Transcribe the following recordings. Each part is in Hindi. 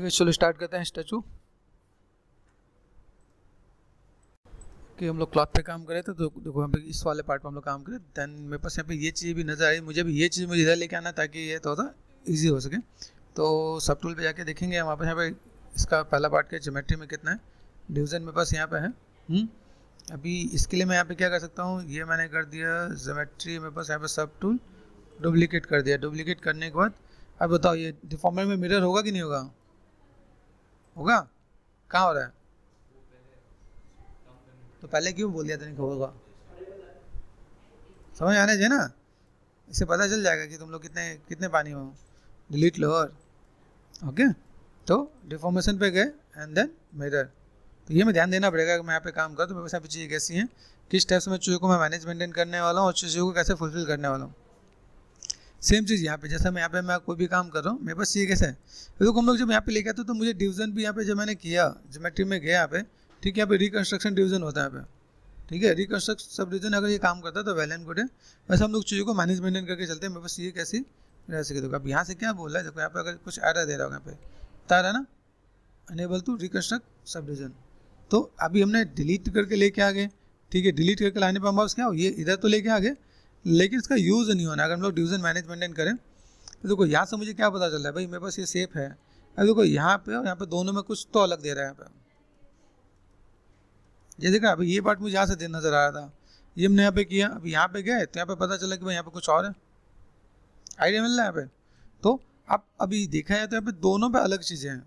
आगे चलो स्टार्ट करते हैं स्टैचू कि हम लोग क्लॉथ पे काम करे थे। तो देखो हम इस वाले पार्ट पे हम लोग काम करें, देन मेरे पास यहाँ पे ये चीज़ भी नज़र आई, मुझे भी ये चीज़ मुझे इधर लेके आना ताकि ये थोड़ा ईजी हो सके। तो सब टूल पे जाके देखेंगे हम वापस यहाँ पे इसका पहला पार्ट के ज्योमेट्री में कितना है, डिवीज़न मेरे पास यहाँ पे है। अभी इसके लिए मैं यहाँ पे क्या कर सकता हूँ, ये मैंने कर दिया ज्योमेट्री मेरे पास यहाँ पे सब टूल डुप्लीकेट कर दिया। डुप्लीकेट करने के बाद अब बताओ ये डिफॉर्मेट में मिरर होगा कि नहीं होगा? होगा? कहाँ हो रहा है? तो पहले क्यों बोल दिया था नहीं होगा? समझ आने चाहिए ना, इससे पता चल जाएगा कि तुम लोग कितने कितने पानी हो। डिलीट लो और ओके, तो डिफॉर्मेशन पे गए एंड देन मिरर। तो ये मैं ध्यान देना पड़ेगा कि मैं यहाँ पे काम कर, तो मेरे पास यहाँ पे चीज़ें कैसी हैं, किस टाइप से मैं चीज़ों को मैं मैनेज मेंटेन करने वाला हूँ और चीज़ों को कैसे फुलफिल करने वाला हूँ। सेम चीज़ यहाँ पे, जैसा मैं यहाँ पे मैं कोई भी काम कर रहा हूँ, मेरे पास ये कैसा है, देखो हम लोग जब यहाँ पे लेके आते तो मुझे डिवीजन भी यहाँ पे जब मैंने किया ज्योमेट्री में गया यहाँ पे, ठीक है, यहाँ पे रिकन्स्ट्रक्शन डिवीजन होता है यहाँ पे, ठीक है, रिकन्स्ट्रक्ट सब डिवीजन अगर ये काम करता है तो वेल एंड गुड है। वैसे हम लोग चीज़ों को मैनेज मेंटेन करके चलते हैं। मेरे पास ये कैसी रह सके, देखो अब यहाँ से क्या बोल रहा है, देखो यहाँ पे अगर कुछ एरर दे रहा होगा, यहाँ पे बता रहा है ना unable to reconstruct subdivision. तो अभी हमने डिलीट करके लेके आ गए, ठीक है, डिलीट करके लाने पर हम वापस क्या हो, ये इधर तो लेके आ गए लेकिन इसका यूज़ नहीं होना। अगर हम लोग डिवीजन मैनेज मेंटेन करें तो देखो यहाँ से मुझे क्या पता चल रहा है, भाई मेरे पास ये शेप है, अब देखो यहाँ पे और यहाँ पे दोनों में कुछ तो अलग दे रहा है। यहाँ पे ये देखा, अभी ये पार्ट मुझे यहाँ से नजर आ रहा था, ये हमने यहाँ पे किया, अभी यहाँ पे गए तो यहाँ पे पता चला कि भाई यहाँ पे कुछ और है। आइडिया मिल रहा है यहाँ पे? तो अब अभी देखा जाए तो यहाँ पे दोनों पे अलग चीज़ें हैं,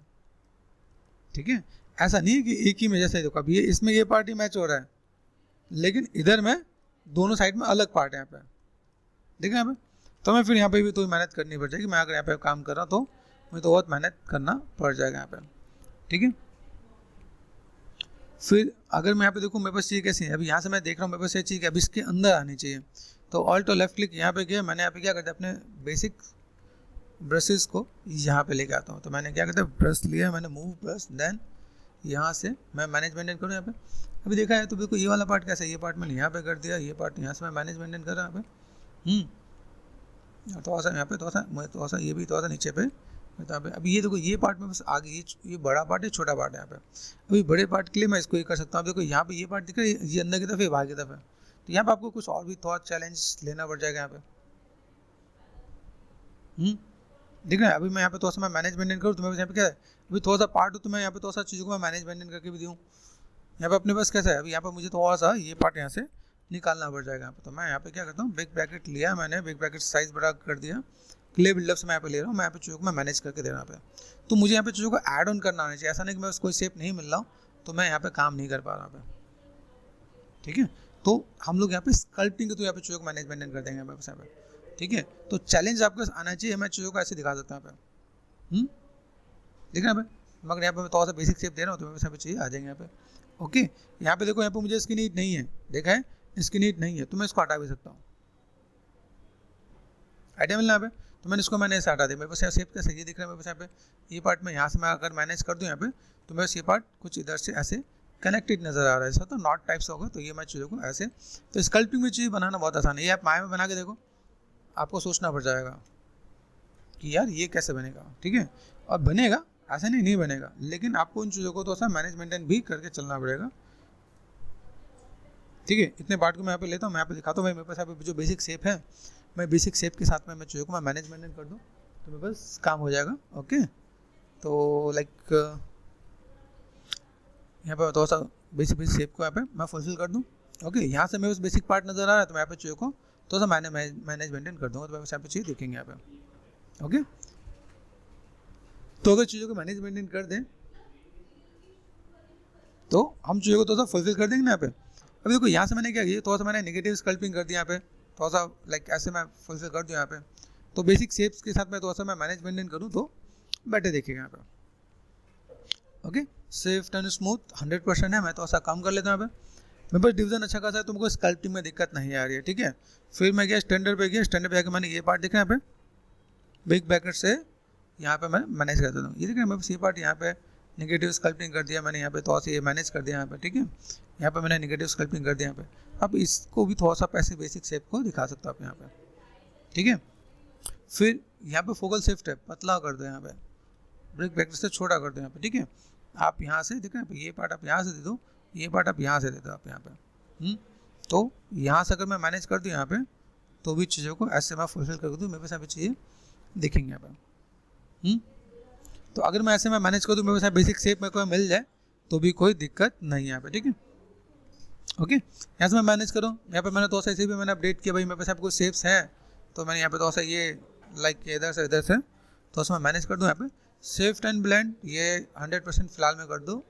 ठीक है, ऐसा नहीं है कि एक ही में। जैसे देखो अभी ये इसमें ये पार्ट ही मैच हो रहा है लेकिन इधर में दोनों साइड में अलग पार्ट है यहाँ पे, देखा यहाँ पे। तो मैं फिर यहाँ पे भी तो मेहनत करनी पड़ जाएगी। मैं अगर यहाँ पे काम कर रहा हूँ तो मुझे तो बहुत मेहनत करना पड़ जाएगा यहाँ पे, ठीक है। फिर अगर मैं यहाँ पे देखूँ मेरे पास चीज़ कैसी है, अभी यहाँ से मैं देख रहा हूँ मेरे पास ये चीज़ अभी इसके अंदर आनी चाहिए। तो ऑल्ट और लेफ्ट क्लिक यहाँ पे किया, मैंने यहाँ पे क्या करता है, अपने बेसिक ब्रशेस को यहाँ पे लेके आता हूँ। तो मैंने क्या करता है, ब्रश लिया मैंने, मूव ब्रश, देन यहाँ से मैं मैनेज मेंटेन करूँ यहाँ पे। अभी देखा है तो देखो ये वाला पार्ट कैसा है, ये पार्ट मैंने यहाँ पे कर दिया, ये पार्ट यहाँ से मैं मैनेज मेंटेन कर रहा हूँ यहाँ पे। थोड़ा सा यहाँ पे थोड़ा सा ये भी थोड़ा सा नीचे पे यहाँ पे। अभी ये देखो ये पार्ट में बस आगे ये बड़ा पार्ट है, छोटा पार्ट है यहाँ पे। अभी बड़े पार्ट के लिए मैं इसको ये कर सकता हूँ। देखो यहाँ पे ये पार्ट दिख रहा है, ये अंदर की तरफ है, बाहर की तरफ है। तो यहाँ पे आपको कुछ और भी थोड़ा चैलेंज लेना पड़ जाएगा यहाँ पे। दिख रहा है? अभी मैं यहाँ पे थोड़ा सा मैं मैनेज मेंटेन करूँ तो मेरे पास यहाँ पे क्या है, अभी थोड़ा सा पार्ट हो तो मैं यहाँ पे थोड़ा सा चीज़ों को मैं मैनेज मेंटेन करके भी दूँ। यहाँ पे अपने पास कैसा है, अभी यहाँ पे मुझे थोड़ा सा ये पार्ट यहाँ से निकालना पड़ जाएगा यहाँ पे। तो मैं यहाँ पे क्या करता हूँ, बिग ब्रैकेट लिया मैंने, बिग ब्रैकेट साइज बड़ा कर दिया, क्ले बिल्डअप से मैं यहाँ पे ले रहा हूँ, मैं यहाँ पे चीज़ों को मैं मैनेज करके दे रहा हूँ यहाँ पे। तो मुझे यहाँ पे चीज़ों को ऐड ऑन करना आना चाहिए, ऐसा नहीं कि मैं कोई शेप नहीं मिल रहा हूँ तो मैं यहाँ पे काम नहीं कर पा रहा यहाँ पे, ठीक है। तो हम लोग यहाँ पे स्कल्पटिंग के तो यहाँ पे चीज़ों को मैनेज मेंटेन कर देंगे यहाँ पे, ठीक है। तो चैलेंज आपको आना चाहिए, मैं चीज़ों को ऐसे दिखा सकता हूँ यहाँ पे, देख रहे हैं मगर यहाँ पे मैं थोड़ा सा बेसिक शेप दे रहा हूँ तो मेरे यहाँ पे चाहिए आ जाएंगे यहाँ पे, ओके। यहाँ पे देखो यहाँ पे मुझे इसकी नीड नहीं है, देखा है इसकी नीड नहीं है तो मैं इसको हटा भी सकता हूँ। आइडिया मिलना यहाँ पे, तो मैंने इसको मैंने ऐसे हटा दिया। मेरे पास यहाँ शेप कैसे ये दिख रहा है, मेरे पास यहाँ पे ये पार्ट में यहाँ से मैं अगर मैनेज कर दूँ यहाँ पे तो मेरे पास ये पार्ट कुछ इधर से ऐसे कनेक्टेड नजर आ रहा है, ऐसा तो नॉट टाइप से होगा। तो ये मैं चीज़ों को ऐसे, तो स्कल्पटिंग में चीज़ बनाना बहुत आसान है। ये आप माया में बना के देखो, आपको सोचना पड़ जाएगा कि यार ये कैसे बनेगा, ठीक है। और बनेगा, ऐसा नहीं बनेगा, लेकिन आपको उन चीज़ों को तो सा मैनेज मेंटेन भी करके चलना पड़ेगा, ठीक है। इतने पार्ट को मैं यहाँ पे लेता हूँ, मैं यहाँ पे दिखाता हूँ। भाई मेरे पास यहाँ पे जो बेसिक शेप है, मैं बेसिक शेप के साथ में मैं चीज़ों को मैं मैनेज मेंटेन कर दूँ तो मेरे पास काम हो जाएगा, ओके। तो लाइक यहाँ पे थोड़ा सा बेसिक शेप को यहाँ पे मैं फुलफिल कर दूँ, ओके। यहाँ से मेरे पास बेसिक पार्ट नज़र आ रहा है तो मैं यहाँ पे चीज़ों को थोड़ा सा मैनेज मेंटेन कर दूँगा तो मेरे पास यहाँ पे चीज़ दिखेंगे यहाँ पे, ओके। तो अगर चीज़ों को मैनेज मेंटेन कर दें तो हम चीज़ों को थोड़ा सा फुलफिल कर देंगे ना यहाँ पे। अभी देखो यहाँ से मैंने क्या किया, थोड़ा सा मैंने नेगेटिव स्कल्पिंग कर दिया यहाँ पे, थोड़ा सा लाइक ऐसे मैं फुलफिल कर दूँ यहाँ पे। तो बेसिक शेप्स के साथ में थोड़ा सा मैं मैनेज मेंटेन करूँ तो बेटर देखिएगा यहाँ पे, ओके। स्विफ्ट एंड स्मूथ 100% है, मैं थोड़ा सा कम कर लेता हूँ यहाँ पे। मेरे पास डिवीजन अच्छा खासा है, तुमको स्कल्पिंग में दिक्कत नहीं आ रही है, ठीक है। फिर मैं गया स्टैंडर्ड पे गया, स्टैंडर्ड पे जाकर मैंने ये पार्ट देखा यहाँ पे, बिग ब्रैकेट से यहाँ पे मैं मैनेज कर देता हूँ। ये देखिए मेरे पास ये पार्ट यहाँ पे नेगेटिव स्कल्पिंग कर दिया मैंने यहाँ पे, थोड़ा सा ये मैनेज कर दिया यहाँ पे, ठीक है। यहाँ पे मैंने नेगेटिव स्कल्पिंग कर दिया यहाँ पे। अब इसको भी थोड़ा सा पैसे बेसिक शेप को दिखा सकता हूँ आप यहाँ पे, ठीक है। फिर यहाँ पे फोकल शिफ्ट है, पतला कर दो यहाँ पे, ब्रेक वेक्टर से छोटा कर दो यहाँ पे, ठीक है। आप यहाँ से देख रहे हैं, ये पार्ट आप यहाँ से दे दो, ये पार्ट आप यहाँ से दे दो आप यहाँ पे। तो यहाँ से अगर मैं मैनेज कर दूँ यहाँ पे, तो भी चीज़ों को ऐसे मैं फुलफिल कर दूँ, मेरे पास यहाँ पे चीज़ें दिखेंगे यहाँ पे। तो अगर मैं ऐसे मैं मैनेज कर दूँ, मेरे पास बेसिक शेप मेरे को मिल जाए, तो भी कोई दिक्कत नहीं है यहाँ पे, ठीक है। ओके, यहाँ से मैं मैनेज करूँ, यहाँ पे मैंने तो ऐसे भी मैंने अपडेट किया भाई, मेरे पास कुछ शेप्स हैं, तो मैंने यहाँ पे तो ऐसा ये लाइक इधर से तो उसमें मैनेज कर दूँ यहाँ पे शिफ्ट एंड ब्लेंड, ये 100% फिलहाल में कर दूँ,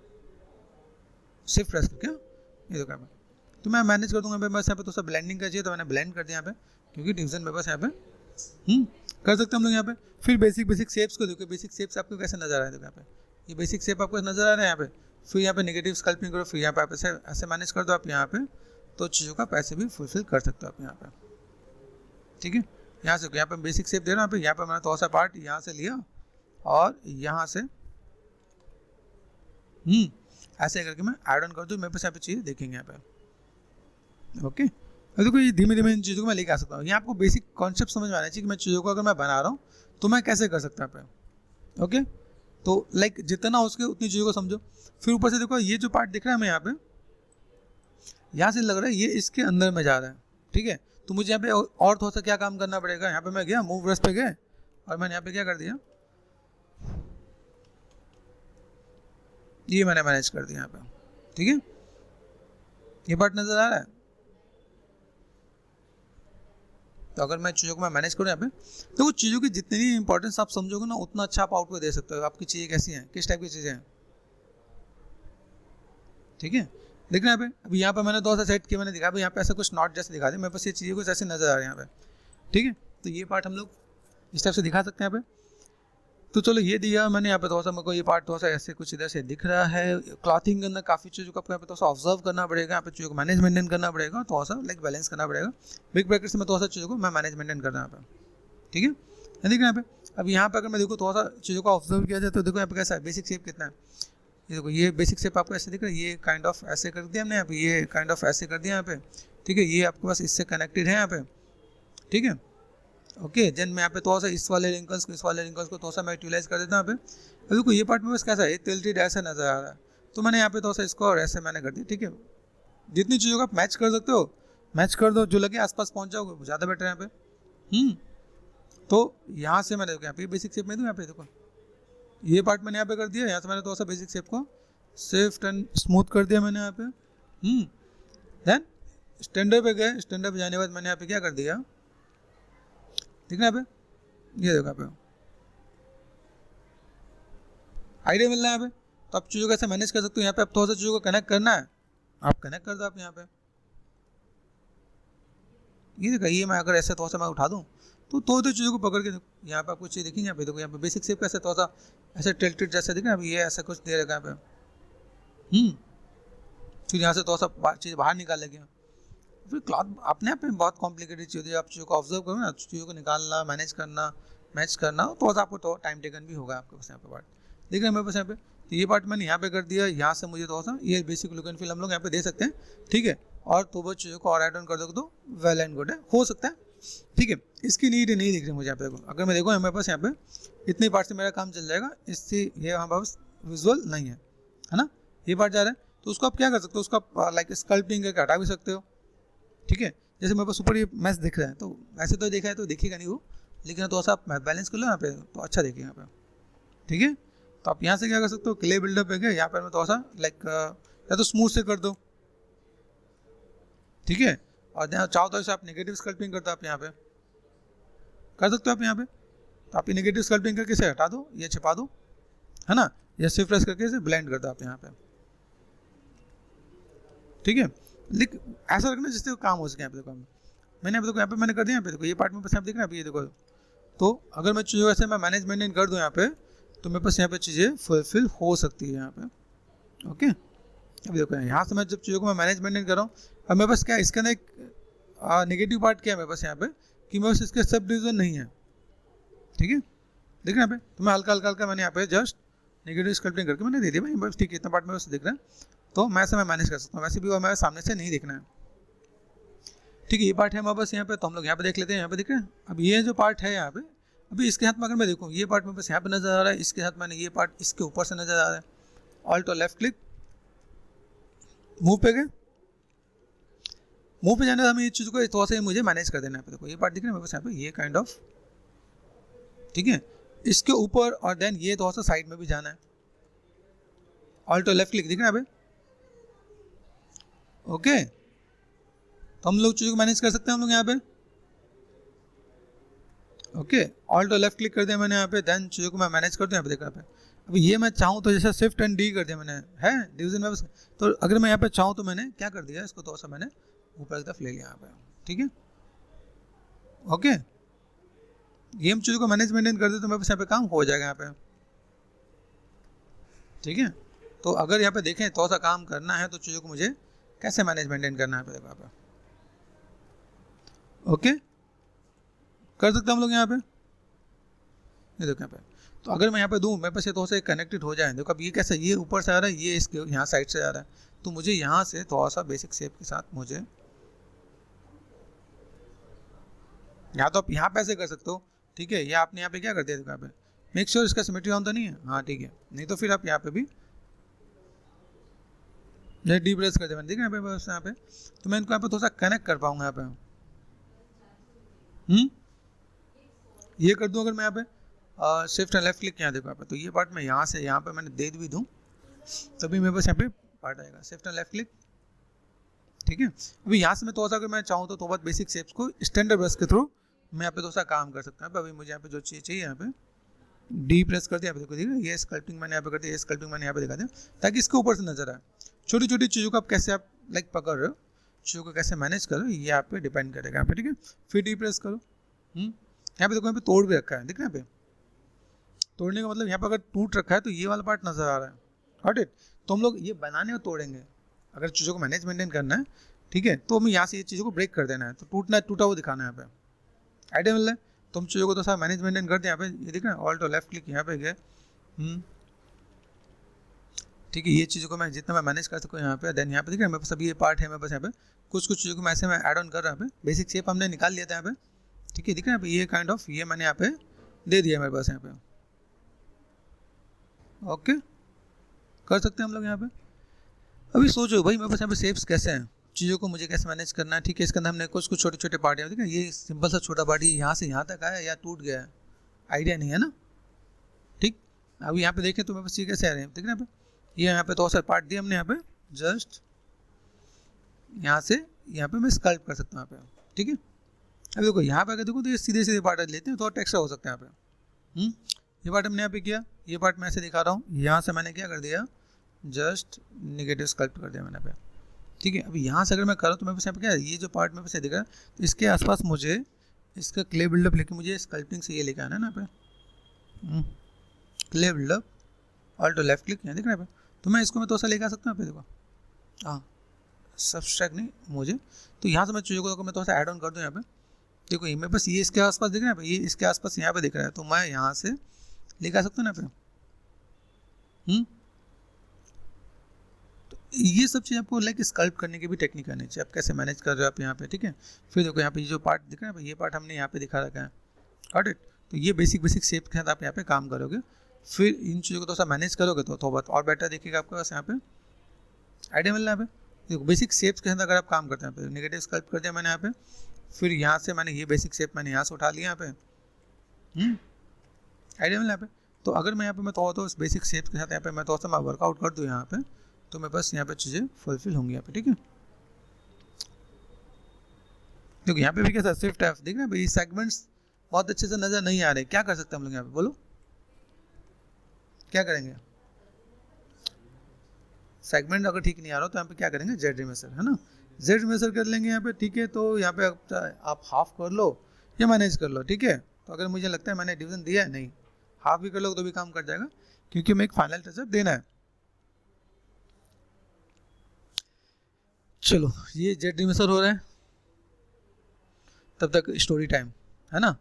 शिफ्ट प्रेस करके ये देखो यहाँ पे, तो मैं मैनेज कर दूँगा। बस यहाँ पे तो सब ब्लेंडिंग का चाहिए, तो मैंने ब्लेंड कर दिया यहाँ पे, क्योंकि डिवीजन मेरे पास यहाँ पे कर सकते हैं हम लोग यहाँ पे। फिर बेसिक शेप्स को देखो, बेसिक शेप्स आपको कैसे नजर आ रहा है, देखो यहाँ पे ये बेसिक शेप आपको नजर आ रहा है यहाँ पे। फिर यहाँ पे नेगेटिव स्कल्पिंग करो, फिर यहाँ पे आप ऐसे मैनेज कर दो आप यहाँ पे, तो चीज़ों का पैसे भी फुलफिल कर सकते हो आप यहाँ पे, ठीक है। यहाँ से यहाँ पे बेसिक शेप दे रहा हूँ, यहाँ पे मैंने थोड़ा सा पार्ट यहाँ से लिया और यहाँ से ऐसे करके मैं ऐड ऑन कर दूँ, मेरे पास यहाँ पे चीज़ें देखेंगे यहाँ पे। ओके, अब देखो ये धीमे धीमे इन चीज़ों को मैं लेके आ सकता हूँ। यहाँ आपको बेसिक कॉन्सेप्ट समझ में आना चाहिए कि मैं चीज़ों को अगर मैं बना रहा हूँ तो मैं कैसे कर सकता हूँ। ओके, तो लाइक जितना हो सके उतनी चीज़ों को समझो। फिर ऊपर से देखो ये जो पार्ट दिख रहा है हमें यहाँ पे, यहाँ से लग रहा है ये इसके अंदर में जा रहा है, ठीक है। तो मुझे यहाँ पे और थोड़ा सा क्या काम करना पड़ेगा, यहाँ पे मैं गया मूव ब्रश पे गए और मैंने यहाँ पे क्या कर दिया, ये मैंने मैनेज कर दिया यहाँ पे, ठीक है। ये पार्ट नजर आ रहा है। तो अगर मैं चीज़ों को मैं मैनेज करूँ यहाँ पे, तो वो चीज़ों की जितनी इंपॉर्टेंस आप समझोगे ना, उतना अच्छा आप आउटपुट दे सकते हो। आपकी चीज़ें कैसी हैं, किस टाइप की चीज़ें हैं, ठीक है। देखना यहाँ पे, अभी यहाँ पे मैंने दो सा सेट किया, मैंने दिखा यहाँ पे ऐसा कुछ नॉट जैसे दिखा दिया, मेरे पास ये चीज़ें कुछ ऐसे नजर आ रही है यहाँ पे, ठीक है। तो ये पार्ट हम लोग इस टाइप से दिखा सकते हैं यहाँ पे। तो चलो ये दिया मैंने यहाँ पे, थोड़ा सा मेरे को ये पार्ट थोड़ा सा ऐसे कुछ इधर से दिख रहा है। क्लॉथिंग के अंदर काफ़ी चीज़ों को आपको यहाँ पे थोड़ा सा ऑब्जर्व करना पड़ेगा, यहाँ पे चीज़ों को मैनेज मेंटेन करना पड़ेगा, थोड़ा सा लाइक बैलेंस करना पड़ेगा। बिग ब्रैकेट से मैं थोड़ा सा चीज़ों को मैं मैनेज मेंटेन करना यहाँ पे, ठीक है। देखिए यहाँ पे, अब यहाँ पे अगर मैं देखूँ थोड़ा सा चीज़ों को ऑब्जर्व किया जाए, तो देखो यहाँ पे कैसा है, बेसिक शेप कितना है, ये देखो ये बेसिक शेप आपको ऐसे दिख रहा है, ये काइंड ऑफ ऐसे कर दिया हमने यहाँ पे, ये काइंड ऑफ ऐसे कर दिया यहाँ पे, ठीक है। ये आपके पास इससे कनेक्टेड है यहाँ पे, ठीक है। ओके, देन मैं यहाँ पे थोड़ा सा इस वाले रिंकल्स को थोड़ा सा मैं यूटिलाइज कर देता हूँ यहाँ पे। अब देखो ये पार्ट में बस कैसा है, टिल्टेड ऐसा नजर आ रहा है, तो मैंने यहाँ पे थोड़ा सा इसको और ऐसे मैंने कर दिया, ठीक है। जितनी चीज़ों को आप मैच कर सकते हो मैच कर दो, जो लगे आसपास पहुँच जाओगे ज़्यादा बेटर है यहाँ पे। तो यहाँ से मैंने देखो यहाँ पे बेसिक शेप में दूँ, यहाँ पे देखो ये पार्ट मैंने यहाँ पे कर दिया, यहाँ से मैंने थोड़ा सा बेसिक शेप को शिफ्ट एंड स्मूथ कर दिया मैंने यहाँ पे। देन स्टैंडर्ड पे गए, स्टैंडर्ड पे जाने के बाद मैंने यहाँ पे क्या कर दिया, ठीक है। यहाँ पे ये देखो यहाँ पे आइडिया मिल रहा है यहाँ पे। तो आप चीज़ों को ऐसे मैनेज कर सकते हो। यहाँ पे आप थोड़ा सा चीज़ों को कनेक्ट करना है, आप कनेक्ट कर दो आप यहाँ पे। ये देखो ये मैं अगर ऐसे थोड़ा सा मैं उठा दूँ तो चीज़ों को पकड़ के देखो, यहाँ पे आपको चीज़ दिखेंगे। यहाँ पे देखो यहाँ पे बेसिक शेप कैसे थोड़ा सा ऐसे टिल्टेड जैसा दिख रहा है, अभी ये ऐसा कुछ दे रखा है यहाँ पे। फिर यहाँ से थोड़ा सा चीज़ बाहर निकाल लेंगे। फिर क्लॉथ अपने आप में बहुत कॉम्प्लिकेटेड चीज़ है, आप चीज़ों को ऑब्जर्व करो ना, चीज़ों को निकालना, मैनेज करना, मैच करना, तो आपको तो टाइम टेकन भी होगा आपके पास यहाँ पे पार्ट। देख रहे हैं मेरे पास यहाँ पे, तो ये पार्ट मैंने यहाँ पे कर दिया। यहाँ से मुझे थोड़ा सा ये बेसिक लुक एंड फील हम लोग यहाँ पे दे सकते हैं, ठीक है। और तो वो चीज़ों को और ऐड ऑन कर दोगे तो वेल एंड गुड है, हो सकता है, ठीक है। इसकी नीड नहीं दिख रही मुझे यहाँ पे। देखो अगर मैं देखो मेरे पास यहाँ पे इतने पार्ट से मेरा काम चल जाएगा, इससे ये हमारे पास विजुअल नहीं है ना, ये पार्ट जा रहा है। तो उसको आप क्या कर सकते हो, उसको आप लाइक स्कल्पटिंग करके हटा भी सकते हो, ठीक है। जैसे मेरे पास ऊपर ये मैच दिख रहा है, तो वैसे तो देखा है तो दिखेगा नहीं वो, लेकिन तो ऐसा आप बैलेंस कर लो यहाँ पे तो अच्छा देखेगा यहाँ पे, ठीक है। तो आप यहाँ से क्या कर सकते हो, क्ले बिल्डर पे गए, यहाँ पर मैं थोड़ा सा लाइक या तो स्मूथ से कर दो, ठीक है। और यहाँ चाहो तो इसे आप नेगेटिव स्कल्पिंग करते हो, आप यहाँ पे कर सकते हो आप यहाँ पे। तो आप नेगेटिव स्कल्पिंग करके इसे हटा दो, ये छिपा दो, है ना, या शिफ्ट प्रेस करके इसे ब्लेंड कर दो आप यहाँ पे, ठीक है। लेकिन ऐसा रखना जिससे काम हो सके। यहाँ पे देखो मैंने यहाँ पे मैंने कर दिया। यहाँ पे देखो ये पार्ट में बस आप देख रहे हैं, ये देखो। तो अगर मैं चीज़ों ऐसे मैं मैनेज मेंटेन कर दूँ यहाँ पे, तो मेरे पास यहाँ पे चीज़ें फुलफिल हो सकती है यहाँ पे, ओके। अभी देखो यहाँ से मैं जब चीज़ों को मैं मैनेज मेंटेन कर रहा हूँ, अब मेरे पास क्या है, इसके अंदर एक नेगेटिव पार्ट क्या है मेरे पास यहाँ पे, कि मेरे पास इसके सब डिवीजन नहीं है, ठीक है। देख रहे हैं यहाँ पे, तो मैं हल्का हल्का मैंने यहाँ पे जस्ट नेगेटिव स्कल्पटिंग करके मैंने दे दिया भाई, बस ठीक है, इतना पार्ट मेरे पास दिख रहा है, तो मैं ऐसे मैं मैनेज कर सकता हूँ। वैसे भी वो हमारे सामने से नहीं देखना है, ठीक है। ये पार्ट है हमारे पास यहाँ पे, तो हम लोग यहाँ पे देख लेते हैं। यहाँ पे देख रहे हैं, अब ये जो पार्ट है यहाँ पे, अभी इसके हाथ में अगर मैं देखूँ ये पार्ट मेरे पास यहाँ पे नजर आ रहा है, इसके हाथ मैंने ये पार्ट इसके ऊपर से नजर आ रहा है, ऑल्ट और लेफ्ट क्लिक, मूव पे गए। मूव पे जाने से हमें ये चीज़ को थोड़ा सा मुझे मैनेज कर देना है। देखो ये पार्ट दिख रहा है मेरे पास यहाँ पे, ये काइंड ऑफ, ठीक है, इसके ऊपर, और देन ये थोड़ा सा साइड में भी जाना है, ऑल्ट और लेफ्ट क्लिक दिख रहा है यहाँ पे, ओके। तो हम लोग चीज़ों को मैनेज कर सकते हैं हम लोग यहाँ पे, ओके। ऑल्ट और लेफ्ट क्लिक कर दिया मैंने यहाँ पे, देन चीज़ों को मैं मैनेज कर दूँ यहाँ पे, देखा यहाँ पे। अभी ये मैं चाहूँ तो जैसे शिफ्ट एंड डी कर दिया मैंने, है डिवीजन में, तो अगर मैं यहाँ पे चाहूँ तो मैंने क्या कर दिया, इसको थोड़ा सा मैंने ऊपर की तरफ ले लिया यहाँ पे, ठीक है, ओके। ये हम चीज़ों को मैनेज मेंटेन कर दे तो मेरे पास यहाँ पे काम हो जाएगा यहाँ पे, ठीक है। तो अगर यहाँ पे देखें थोड़ा सा काम करना है तो चीज़ों को मुझे कैसे मैनेज मेंटेन करना है, देखो यहाँ पे, ओके, कर सकते हैं हम लोग यहाँ पे, ये देखो यहाँ पे। तो अगर मैं यहाँ पे दूँ, मेरे पास ये थोड़ा सा कनेक्टेड हो जाए, देखो अब ये कैसे, ये ऊपर से आ रहा है, ये इसके यहाँ साइड से आ रहा है, तो मुझे यहाँ से थोड़ा सा बेसिक शेप के साथ मुझे, या तो आप यहाँ पे ऐसे कर सकते हो, ठीक है, या आपने यहाँ पे क्या कर दिया, देखो यहाँ पे मेक श्योर इसका सिमेट्री ऑन तो नहीं है, हाँ ठीक है, नहीं तो फिर आप यहाँ पे भी डी प्रेस कर दिया मैंने, ठीक है, यहाँ पे तो मैं इनको यहाँ पे थोड़ा सा कनेक्ट कर पाऊंगा यहाँ पे, ये कर दूँ अगर मैं यहाँ पे शिफ्ट एंड लेफ्ट क्लिक, यहाँ देखो यहाँ पे, तो ये पार्ट मैं यहाँ से यहाँ पे मैंने दे भी दूँ तभी मेरे पास यहाँ पे पार्ट आएगा, शिफ्ट एंड लेफ्ट क्लिक, ठीक है। अभी यहाँ से मैं थोड़ा सा अगर मैं चाहूँ तो बहुत बेसिक शेप्स को स्टैंडर्ड ब्रश के थ्रू मैं यहाँ पे थोड़ा सा काम कर सकता हूँ। अभी मुझे यहाँ पे जो चीज़ चाहिए यहाँ पे डी प्रेस कर दिया, यहाँ पे देखो, देखिए ये स्कल्पटिंग मैंने यहाँ पे कर दिया, ये स्कल्पटिंग मैंने यहाँ पे दिखा दिया, ताकि इसके ऊपर से नजर आए। छोटी छोटी चीज़ों को आप कैसे आप लाइक पकड़ रहे हो, चीज़ों को कैसे मैनेज करो, ये आप पे डिपेंड करेगा यहाँ पे, ठीक है। फिर डी प्रेस करो, यहाँ पे देखो यहाँ पे तोड़ भी रखा है, दिख रहा है यहाँ पे, तोड़ने का मतलब यहाँ पे अगर टूट रखा है तो ये वाला पार्ट नजर आ रहा है, गॉट इट। तो हम लोग ये बनाने और तोड़ेंगे, अगर चीज़ों को मैनेज मेंटेन करना है, ठीक है, तो हमें यहाँ से ये चीज़ों को ब्रेक कर देना है, तो टूटना टूटा हुआ दिखाना है यहाँ पे, आइडिया मिल रहा है। तो हम चीज़ों को तो सारा मैनेज मेंटेन करते हैं यहाँ पे, ये दिख रहा है, ऑल्ट और लेफ्ट क्लिक यहाँ पे गए, ठीक है, ये चीज़ों को मैं जितना मैं मैनेज कर सकूँ यहाँ पे, देन यहाँ पे दिख रहा है मेरे पास अभी ये पार्ट है मेरे पास यहाँ पे, कुछ कुछ चीज़ों को मैं ऐसे मैं ऐड ऑन कर रहा हूँ यहाँ पे, बेसिक शेप हमने निकाल लिया था यहाँ पे, ठीक है, दिख रहा है यहाँ पे, ये काइंड ऑफ ये मैंने यहाँ पे दे दिया मेरे पास यहाँ पे, ओके, कर सकते हैं हम लोग यहाँ पे। अभी सोचो भाई मेरे पास यहाँ पे शेप्स कैसे हैं, चीज़ों को मुझे कैसे मैनेज करना है, ठीक है। इसके अंदर हमने कुछ कुछ छोटे छोटे पार्ट है, ठीक है, ये सिंपल सा छोटा पार्ट यहाँ से यहाँ तक आया या टूट गया है, आइडिया नहीं है ना, ठीक। अभी यहाँ पे देखें तो मेरे पास ये कैसे आ रहे हैं, ठीक है यहाँ पे, ये यहाँ पे तो सा पार्ट दिया हमने यहाँ पे, जस्ट यहाँ से यहाँ पे मैं स्कल्प कर सकता हूँ यहाँ पे, ठीक है। अभी देखो यहाँ पे अगर देखो तो ये सीधे सीधे पार्ट लेते हैं, थोड़ा टेक्सचर हो सकता है यहाँ पे, ये पार्ट हमने यहाँ पे किया, ये पार्ट मैं ऐसे दिखा रहा हूँ, यहाँ से मैंने क्या कर दिया, जस्ट नेगेटिव स्कल्प कर दिया मैंने पे, ठीक है। अभी यहाँ से अगर मैं करूँ तो मेरे पास यहाँ पे क्या है, ये जो पार्ट मेरे पास दिख रहा है, तो इसके आसपास मुझे इसका क्ले बिल्डअप लेके मुझे स्कल्पिंग से ये लेके आना है ना पे, क्ले बिल्डअप, ऑल्ट और लेफ्ट क्लिक, यहाँ दिख रहा है पे, तो मैं इसको मैं तो सा लेके आ सकता हूँ पे, देखो हाँ, सब्सट्रैक्ट नहीं मुझे, तो यहाँ से मैं चीज़ों को मैं थोड़ा सा ऐड ऑन कर दूँ यहाँ पे, देखो ये मेरे पास ये इसके आसपास दिख रहा है, ये इसके आसपास यहाँ पे दिख रहा है, तो मैं यहाँ से लेके आ सकता हूँ ना पे, तो ये सब चीज़ आपको लाइक स्कल्प करने की भी टेक्निक आनी चाहिए, आप कैसे मैनेज कर रहे हो आप यहाँ पे, ठीक है। फिर देखो यहाँ पे जो पार्ट दिख रहा है, ये पार्ट हमने यहाँ पे दिखा रखा है, गॉट इट। तो ये बेसिक शेप के साथ आप यहाँ पे काम करोगे, फिर इन चीज़ों को थोड़ा सा मैनेज करोगे तो थोड़ा और बेटर दिखेगा आपके पास यहाँ पे, आइडिया मिल रहा है यहाँ पे। देखो बेसिक शेप्स के साथ अगर आप काम करते हैं, नेगेटिव स्कल्प कर दिया मैंने यहाँ पे, फिर यहाँ से मैंने ये बेसिक शेप मैंने यहाँ से उठा लिया यहाँ पे, आइडिया मिल रहा है यहाँ पे। तो अगर मैं यहाँ पे मैं तो इस बेसिक शेप्स के साथ यहाँ पे मैं थोड़ा सा मैं वर्कआउट कर दूँ यहाँ पे, तो मैं बस यहाँ पे चीज़ें फुलफिल होंगी यहाँ पे, ठीक है। देखो यहाँ पे भी कैसा शिफ्ट है, देख रहे हैं भाई सेगमेंट्स बहुत अच्छे से नजर नहीं आ रहे, क्या कर सकते हैं हम लोग यहाँ पे, बोलो क्या करेंगे। सेगमेंट अगर ठीक नहीं आ रहा तो यहाँ पे क्या करेंगे, जेड रिमेसर, है ना, जेड रिमेसर कर लेंगे यहाँ पे, ठीक है। तो यहाँ पे आप हाफ कर लो या मैनेज कर लो, ठीक है। तो अगर मुझे लगता है मैंने डिवीजन दिया है, नहीं हाफ भी कर लो तो भी काम कर जाएगा, क्योंकि हमें एक फाइनल टचअप देना है। चलो ये जेड रिमेसर हो रहा है, तब तक स्टोरी टाइम, है ना।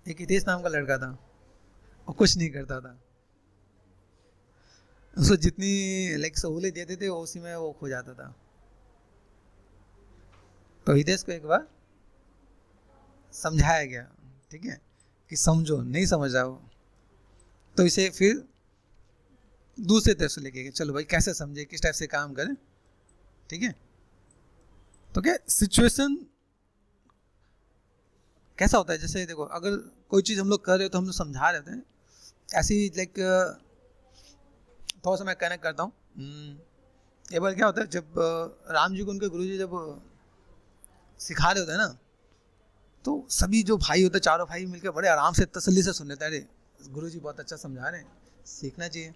एक हितेश नाम का लड़का था, वो कुछ नहीं करता था, उसको जितनी लाइक सहूलियत देते थे उसी में वो खो जाता था। तो हितेश को एक बार समझाया गया ठीक है, कि समझो, नहीं समझ रहा हो तो इसे फिर दूसरे तरफ से लेके गए, चलो भाई कैसे समझे, किस टाइप से काम करें, ठीक है। तो क्या सिचुएशन कैसा होता है, जैसे देखो अगर कोई चीज़ हम लोग कर रहे हो तो हम लोग समझा रहे थे, ऐसी लाइक थोड़ा सा मैं कनेक्ट करता हूँ। एक बार क्या होता है, जब राम जी को उनके गुरु जी जब सिखा रहे होते हैं ना, तो सभी जो भाई होते हैं, चारों भाई मिलकर बड़े आराम से तसल्ली से सुन लेते हैं, अरे गुरु जी बहुत अच्छा समझा रहे हैं, सीखना चाहिए।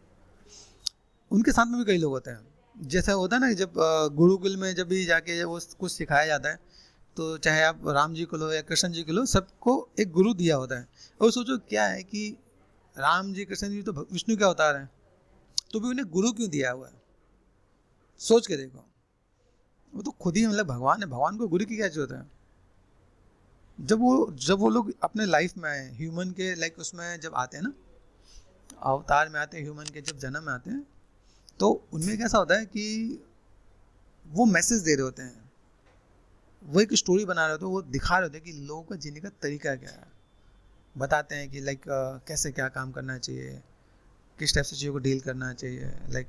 उनके साथ में भी कई लोग होते हैं, जैसा होता है ना जब गुरुकुल में जब भी जाके जब वो कुछ सिखाया जाता है, तो चाहे आप राम जी को लो या कृष्ण जी को लो, सबको एक गुरु दिया होता है। और सोचो क्या है कि राम जी कृष्ण जी तो विष्णु का अवतार है, तो भी उन्हें गुरु क्यों दिया हुआ है? सोच के देखो, वो तो खुद ही मतलब भगवान है, भगवान को गुरु की क्या जरूरत है? जब वो लोग अपने लाइफ में आए, ह्यूमन के लाइक उसमें जब आते हैं ना, अवतार में आते हैं, ह्यूमन के जब जन्म में आते हैं, तो उनमें कैसा होता है कि वो मैसेज दे रहे होते हैं, वो एक स्टोरी बना रहे होते हैं, वो दिखा रहे होते हैं कि लोगों का जीने का तरीका क्या है, बताते हैं कि लाइक कैसे क्या काम करना चाहिए, किस टाइप से चीज़ों को डील करना चाहिए, लाइक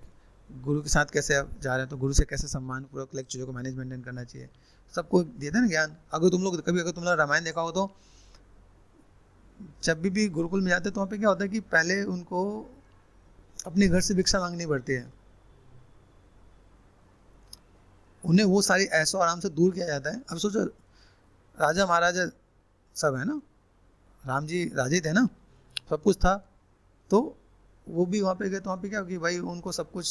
गुरु के साथ कैसे आप जा रहे हैं तो गुरु से कैसे सम्मानपूर्वक लाइक चीज़ों को मैनेज मेंटेन करना चाहिए, सबको देते हैं ना ज्ञान। अगर तुम लोग कभी अगर तुम लोग रामायण देखा हो तो जब भी गुरुकुल में जाते हैं तो वहाँ पे क्या होता है कि पहले उनको अपने घर से भिक्षा मांगनी पड़ती है, उन्हें वो सारी ऐशो आराम से दूर किया जाता है। अब सोचो राजा महाराजा सब है ना, राम जी राजे थे ना, सब कुछ था, तो वो भी वहाँ पे गए तो वहाँ पे क्या कि भाई उनको सब कुछ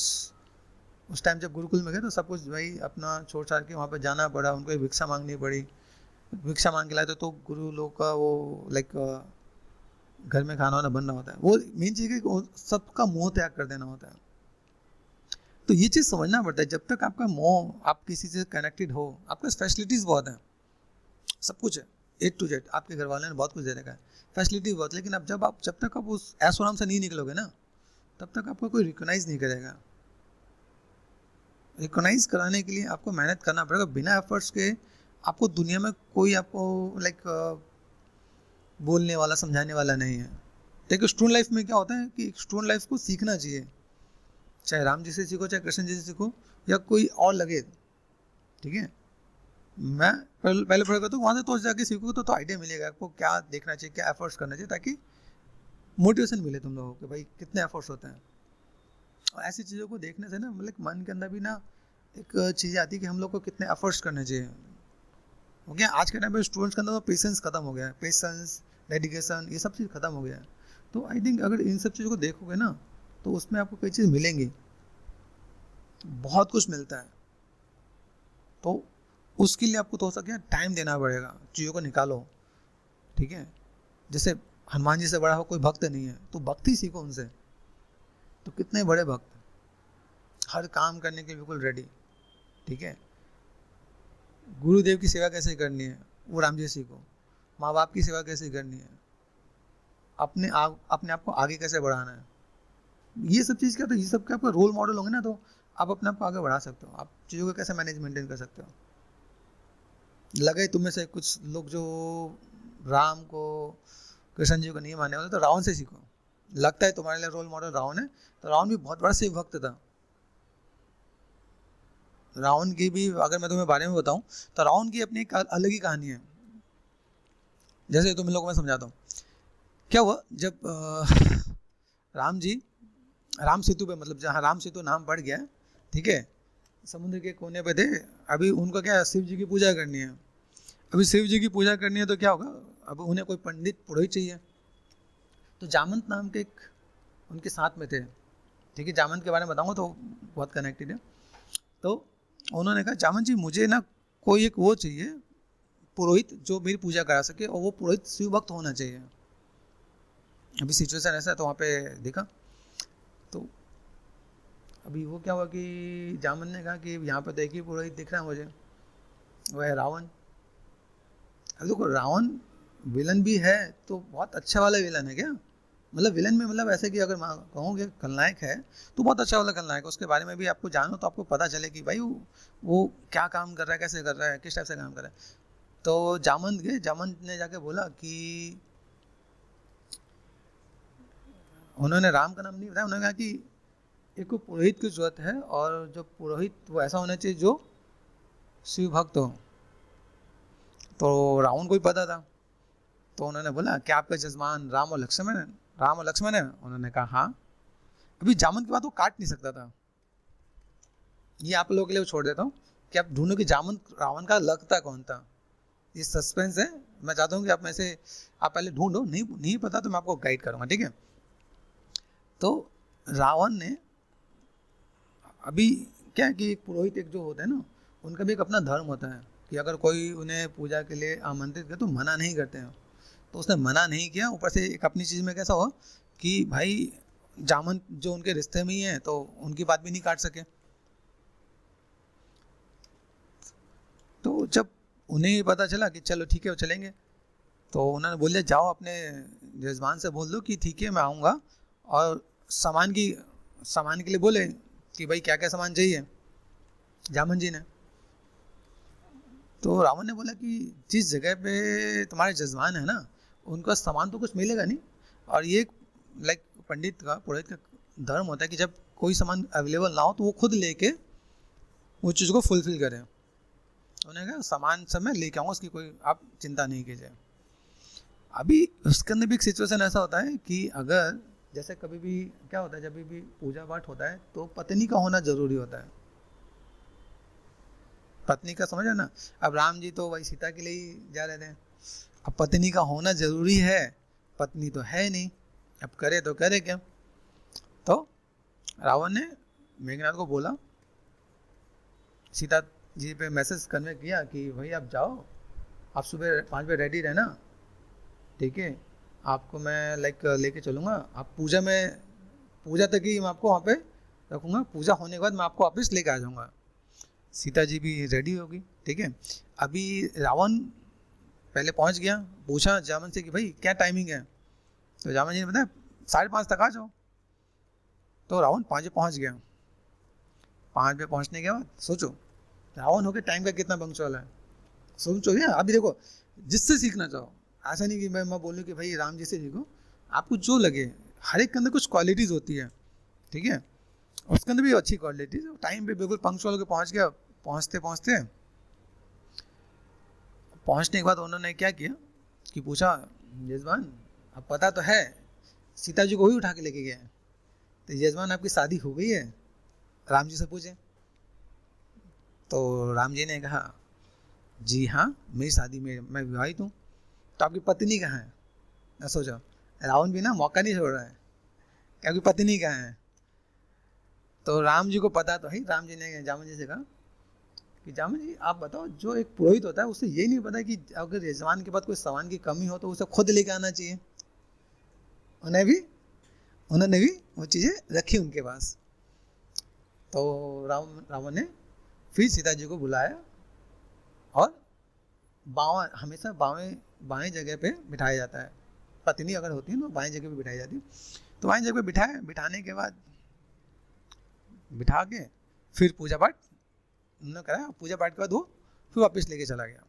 उस टाइम जब गुरुकुल में गए तो सब कुछ भाई अपना छोड़ छाड़ के वहाँ पे जाना पड़ा, उनको भिक्षा मांगनी पड़ी। भिक्षा मांग के लाए तो गुरु लोग का वो लाइक घर में खाना वाना बनना होता है, वो मेन चीज़ है कि सबका मोह त्याग कर देना होता है। तो ये चीज़ समझना पड़ता है, जब तक आपका मोह, आप किसी से कनेक्टेड हो, आपके पास फैसिलिटीज़ बहुत हैं, सब कुछ है A to Z, आपके घर वाले ने बहुत कुछ दे रखा है, फैसिलिटी बहुत, लेकिन अब जब तक आप उस ऐशो आराम से नहीं निकलोगे ना, तब तक आपको कोई रिकॉग्नाइज नहीं करेगा। रिकॉग्नाइज कराने के लिए आपको मेहनत करना पड़ेगा, बिना एफर्ट्स के आपको दुनिया में कोई आपको लाइक बोलने वाला समझाने वाला नहीं है। देखिए स्टूडेंट लाइफ में क्या होता है कि स्टूडेंट लाइफ को सीखना चाहिए, चाहे राम जी से सीखो, चाहे कृष्ण जी से सीखो, या कोई और लगे, ठीक है। मैं पहले पढ़ेगा तो वहाँ से तो जाके सीखोगे तो आइडिया मिलेगा आपको क्या देखना चाहिए, क्या एफर्ट्स करना चाहिए, ताकि मोटिवेशन मिले तुम लोगों को भाई कितने एफर्ट्स होते हैं। और ऐसी चीज़ों को देखने से ना मतलब मन के अंदर भी ना एक चीज़ आती है कि हम लोग को कितने एफर्ट्स करने चाहिए। हो गया आज के टाइम पे स्टूडेंट्स के अंदर तो पेशेंस खत्म हो गया है, पेशेंस, डेडिकेशन, ये सब चीज़ खत्म हो गया है। तो आई थिंक अगर इन सब चीज़ों को देखोगे ना तो उसमें आपको कई चीज़ मिलेंगी, बहुत कुछ मिलता है। तो उसके लिए आपको थोड़ा सा क्या टाइम देना पड़ेगा, चीज़ों को निकालो, ठीक है। जैसे हनुमान जी से बड़ा हो कोई भक्त नहीं है, तो भक्ति सीखो उनसे। तो कितने बड़े भक्त, हर काम करने के लिए बिल्कुल रेडी, ठीक है। गुरुदेव की सेवा कैसे करनी है वो राम जी से सीखो, माँ बाप की सेवा कैसे करनी है, अपने आप को आगे कैसे बढ़ाना है, ये सब चीज़ क्या, तो ये सब के आपका रोल मॉडल होंगे ना, तो आप अपने आप को आगे बढ़ा सकते हो, आप चीज़ों को कैसे मैनेज मेंटेन कर सकते हो। लगे तुम में से कुछ लोग जो राम को कृष्ण जी को नहीं मानने वाले, तो रावण से सीखो। लगता है तुम्हारे लिए रोल मॉडल रावण है, तो रावण भी बहुत बड़ा शिव भक्त था। रावण की भी अगर मैं तुम्हें बारे में बताऊं तो रावण की अपनी एक अलग ही कहानी है। जैसे तुम लोगों को मैं समझाता हूँ, क्या हुआ जब राम जी राम सेतु पे, मतलब जहाँ राम सेतु नाम पड़ गया, ठीक है, समुद्र के कोने पे थे। अभी उनको क्या शिव जी की पूजा करनी है, अभी शिव जी की पूजा करनी है तो क्या होगा, अब उन्हें कोई पंडित पुरोहित चाहिए। तो जामंत नाम के एक उनके साथ में थे, ठीक है, जामंत के बारे में बताऊंगा तो बहुत कनेक्टेड है। तो उन्होंने कहा जामंत जी मुझे ना कोई एक वो चाहिए पुरोहित जो मेरी पूजा करा सके, और वो पुरोहित शिव भक्त होना चाहिए। अभी सिचुएशन ऐसा है तो वहाँ पे देखा, तो अभी वो क्या हुआ कि जामन ने कहा कि यहाँ पे देखिए पुरोहित दिख रहा है मुझे, वह है रावण। अब देखो रावण विलन भी है तो बहुत अच्छा वाला विलन है क्या, मतलब विलन में मतलब ऐसे कि अगर कहोगे खलनायक है तो बहुत अच्छा वाला खलनायक है, उसके बारे में भी आपको जानो तो आपको पता चले कि भाई वो क्या काम कर रहा है, कैसे कर रहा है, किस टाइप से काम कर रहा है। तो जामंत ने जाके बोला कि उन्होंने राम का नाम नहीं बताया, उन्होंने कहा कि एक को पुरोहित की जरूरत है, और जो पुरोहित वो ऐसा होना चाहिए जो शिव भक्त हो। तो रावण को भी पता था, तो उन्होंने बोला क्या आपका जजमान राम और लक्ष्मण है, राम और लक्ष्मण है? उन्होंने कहा हाँ। अभी जामुन की बात वो काट नहीं सकता था, ये आप लोगों के लिए छोड़ देता हूँ कि आप ढूंढो कि जामुन रावण का लगता कौन था। ये सस्पेंस है, मैं चाहता हूँ कि आप में से आप पहले ढूंढो, नहीं नहीं पता तो मैं आपको गाइड करूँगा, ठीक है। तो रावण ने अभी क्या है कि एक पुरोहित एक जो होता है ना, उनका भी एक अपना धर्म होता है कि अगर कोई उन्हें पूजा के लिए आमंत्रित करे तो मना नहीं करते हैं। तो उसने मना नहीं किया, ऊपर से एक अपनी चीज़ में कैसा हुआ कि भाई जामन जो उनके रिश्ते में ही है तो उनकी बात भी नहीं काट सके। तो जब उन्हें पता चला कि चलो ठीक है वो चलेंगे, तो उन्होंने बोल दिया जाओ अपने जजमान से बोल दो कि ठीक है मैं आऊँगा, और सामान के लिए बोले कि भाई क्या क्या सामान चाहिए जामन जी ने। तो रावण ने बोला कि जिस जगह पे तुम्हारे जजमान है ना, उनका सामान तो कुछ मिलेगा नहीं, और ये लाइक पंडित का पुरोहित का धर्म होता है कि जब कोई सामान अवेलेबल ना हो तो वो खुद लेके उस चीज़ को फुलफिल करें। उन्होंने कहा सामान सब मैं लेके आऊँगा, उसकी कोई आप चिंता नहीं कीजिए। अभी उसके अंदर भी एक सिचुएशन ऐसा होता है कि अगर जैसे कभी भी क्या होता है, जब भी पूजा पाठ होता है तो पत्नी का होना जरूरी होता है, पत्नी का समझ है ना। अब राम जी तो वही सीता के लिए ही जा रहे थे, अब पत्नी का होना जरूरी है, पत्नी तो है नहीं, अब करे तो करे क्या। तो रावण ने मेघनाथ को बोला, सीता जी पे मैसेज कन्वे किया कि भाई आप जाओ, आप सुबह 5 बजे रेडी रहना, ठीक है, आपको मैं लाइक लेके चलूँगा, आप पूजा तक ही मैं आपको वहाँ पे रखूँगा, पूजा होने के बाद मैं आपको वापस लेके आ जाऊँगा। सीता जी भी रेडी होगी, ठीक है। अभी रावण पहले पहुँच गया, पूछा जामन से कि भाई क्या टाइमिंग है, तो जामन जी ने बताया 5:30 तक आ जाओ। तो रावण 5 बजे पहुँच गया। 5 बजे पहुँचने के बाद सोचो रावण होकर टाइम का कितना पंक्चुअल है, सोचो क्या। अभी देखो जिससे सीखना चाहो, ऐसा नहीं कि मैं बोलूँ कि भाई राम जी से सीखो, आपको जो लगे, हर एक के अंदर कुछ क्वालिटीज़ होती है, ठीक है, उसके अंदर भी अच्छी क्वालिटीज़। टाइम पे बिल्कुल पंक्चुअल होकर पहुँच गया। पहुँचने के बाद उन्होंने क्या किया कि पूछा यजमान अब पता तो है सीता जी को ही उठा के लेके गए हैं, तो यजमान आपकी शादी हो गई है, राम जी से पूछे। तो राम जी ने कहा जी हाँ मेरी शादी में मैं विवाहित हूँ। तो आपकी पत्नी कहाँ है? ना सोचो, रावण भी ना मौका नहीं छोड़ रहा है कि आपकी पत्नी कहाँ है। तो राम जी को पता तो है, राम जी ने जामन जी से कहा कि जामन जी आप बताओ, जो एक पुरोहित होता है उसे ये नहीं पता कि अगर यजमान के बाद कोई सामान की कमी हो तो उसे खुद लेके आना चाहिए। उन्होंने भी वो चीज़ें रखी उनके पास। तो रावण ने फिर सीता जी को बुलाया और हमेशा बाएं जगह पे बिठाया जाता है, पत्नी अगर होती है तो बाएं जगह पे बिठाई जाती है। तो बाएं जगह पे बिठाने के बाद बिठा के फिर पूजा पाठ उन्होंने कराया। पूजा पाठ के बाद वो फिर वापस लेके चला गया।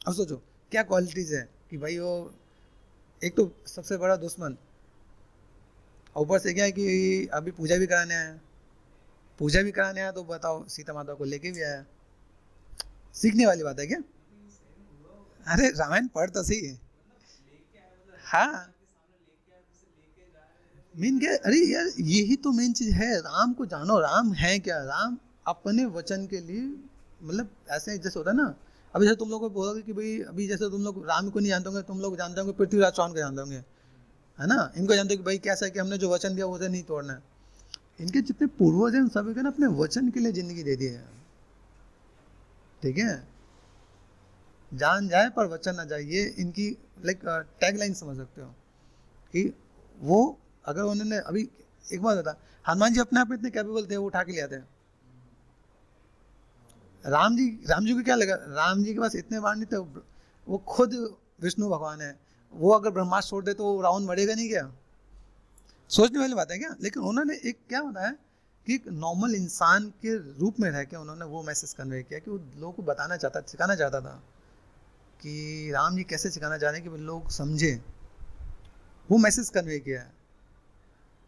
अब सोचो क्या क्वालिटीज़ है कि भाई वो एक तो सबसे बड़ा दुश्मन, ऊपर से क्या है कि अभी पूजा भी कराने आया तो बताओ सीता माता को लेके भी आया। सीखने वाली बात है क्या? अरे रामायण पढ़ तो सही है। हाँ मेन क्या, अरे यार यही तो मेन चीज है, राम को जानो, राम है क्या, राम अपने वचन के लिए, मतलब ऐसे जैसे होता है ना, अभी जैसे तुम लोग को बोलोगे कि भाई अभी जैसे तुम लोग राम को नहीं जानते होंगे, तुम लोग जानते होंगे पृथ्वीराज चौहान को जानते होंगे, है ना, इनको जानते हो कि भाई कैसा है कि हमने जो वचन दिया उसे नहीं तोड़ना है। इनके जितने पूर्वज हैं सभी के ना अपने वचन के लिए जिंदगी दे दी है, ठीक है, जान जाए पर वचन ना जाए, ये इनकी लाइक टैगलाइन समझ सकते हो कि वो अगर उन्होंने अभी एक बात बता, हनुमान जी अपने आप में इतने कैपेबल थे, वो उठा के ले आते हैं। राम जी को क्या लगा, राम जी के पास इतने बाण नहीं थे, वो खुद विष्णु भगवान है, वो अगर ब्रह्मास्त्र छोड़ दे तो रावण मरेगा नहीं क्या? सोचने वाली बात है क्या? लेकिन उन्होंने एक क्या बताया कि एक नॉर्मल इंसान के रूप में रह के उन्होंने वो मैसेज कन्वे किया कि वो लोगों को सिखाना चाहता था कि राम जी कैसे सिखाना चाह रहे हैं कि लोग समझे, वो मैसेज कन्वे किया है।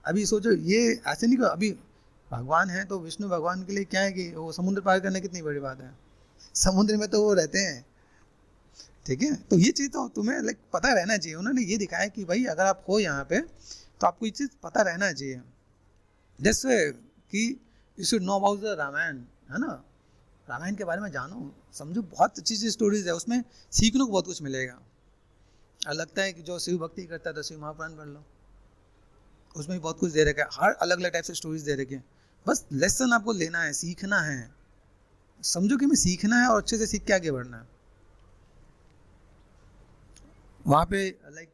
अभी सोचो ये ऐसे नहीं, अभी भगवान है तो विष्णु भगवान के लिए क्या है कि वो समुद्र पार करना कितनी बड़ी बात है, समुद्र में तो वो रहते हैं। ठीक है, तो ये चीज़ तो तुम्हें लाइक पता रहना चाहिए। उन्होंने ये दिखाया कि भाई अगर आप हो यहाँ पे तो आपको ये चीज़ पता रहना चाहिए। जैसे कि you should know about the Ramayana, है ना, रामायण के बारे में जानो समझो, बहुत अच्छी अच्छी स्टोरीज है उसमें, सीखने को बहुत कुछ मिलेगा। और लगता है कि जो शिव भक्ति करता है तो शिव महापुराण पढ़ लो, उसमें भी बहुत कुछ दे रखा है, हर अलग अलग टाइप से स्टोरीज दे रखी है। बस लेसन आपको लेना है, सीखना है, समझो कि हमें सीखना है और अच्छे से सीख के आगे बढ़ना है। वहाँ पे लाइक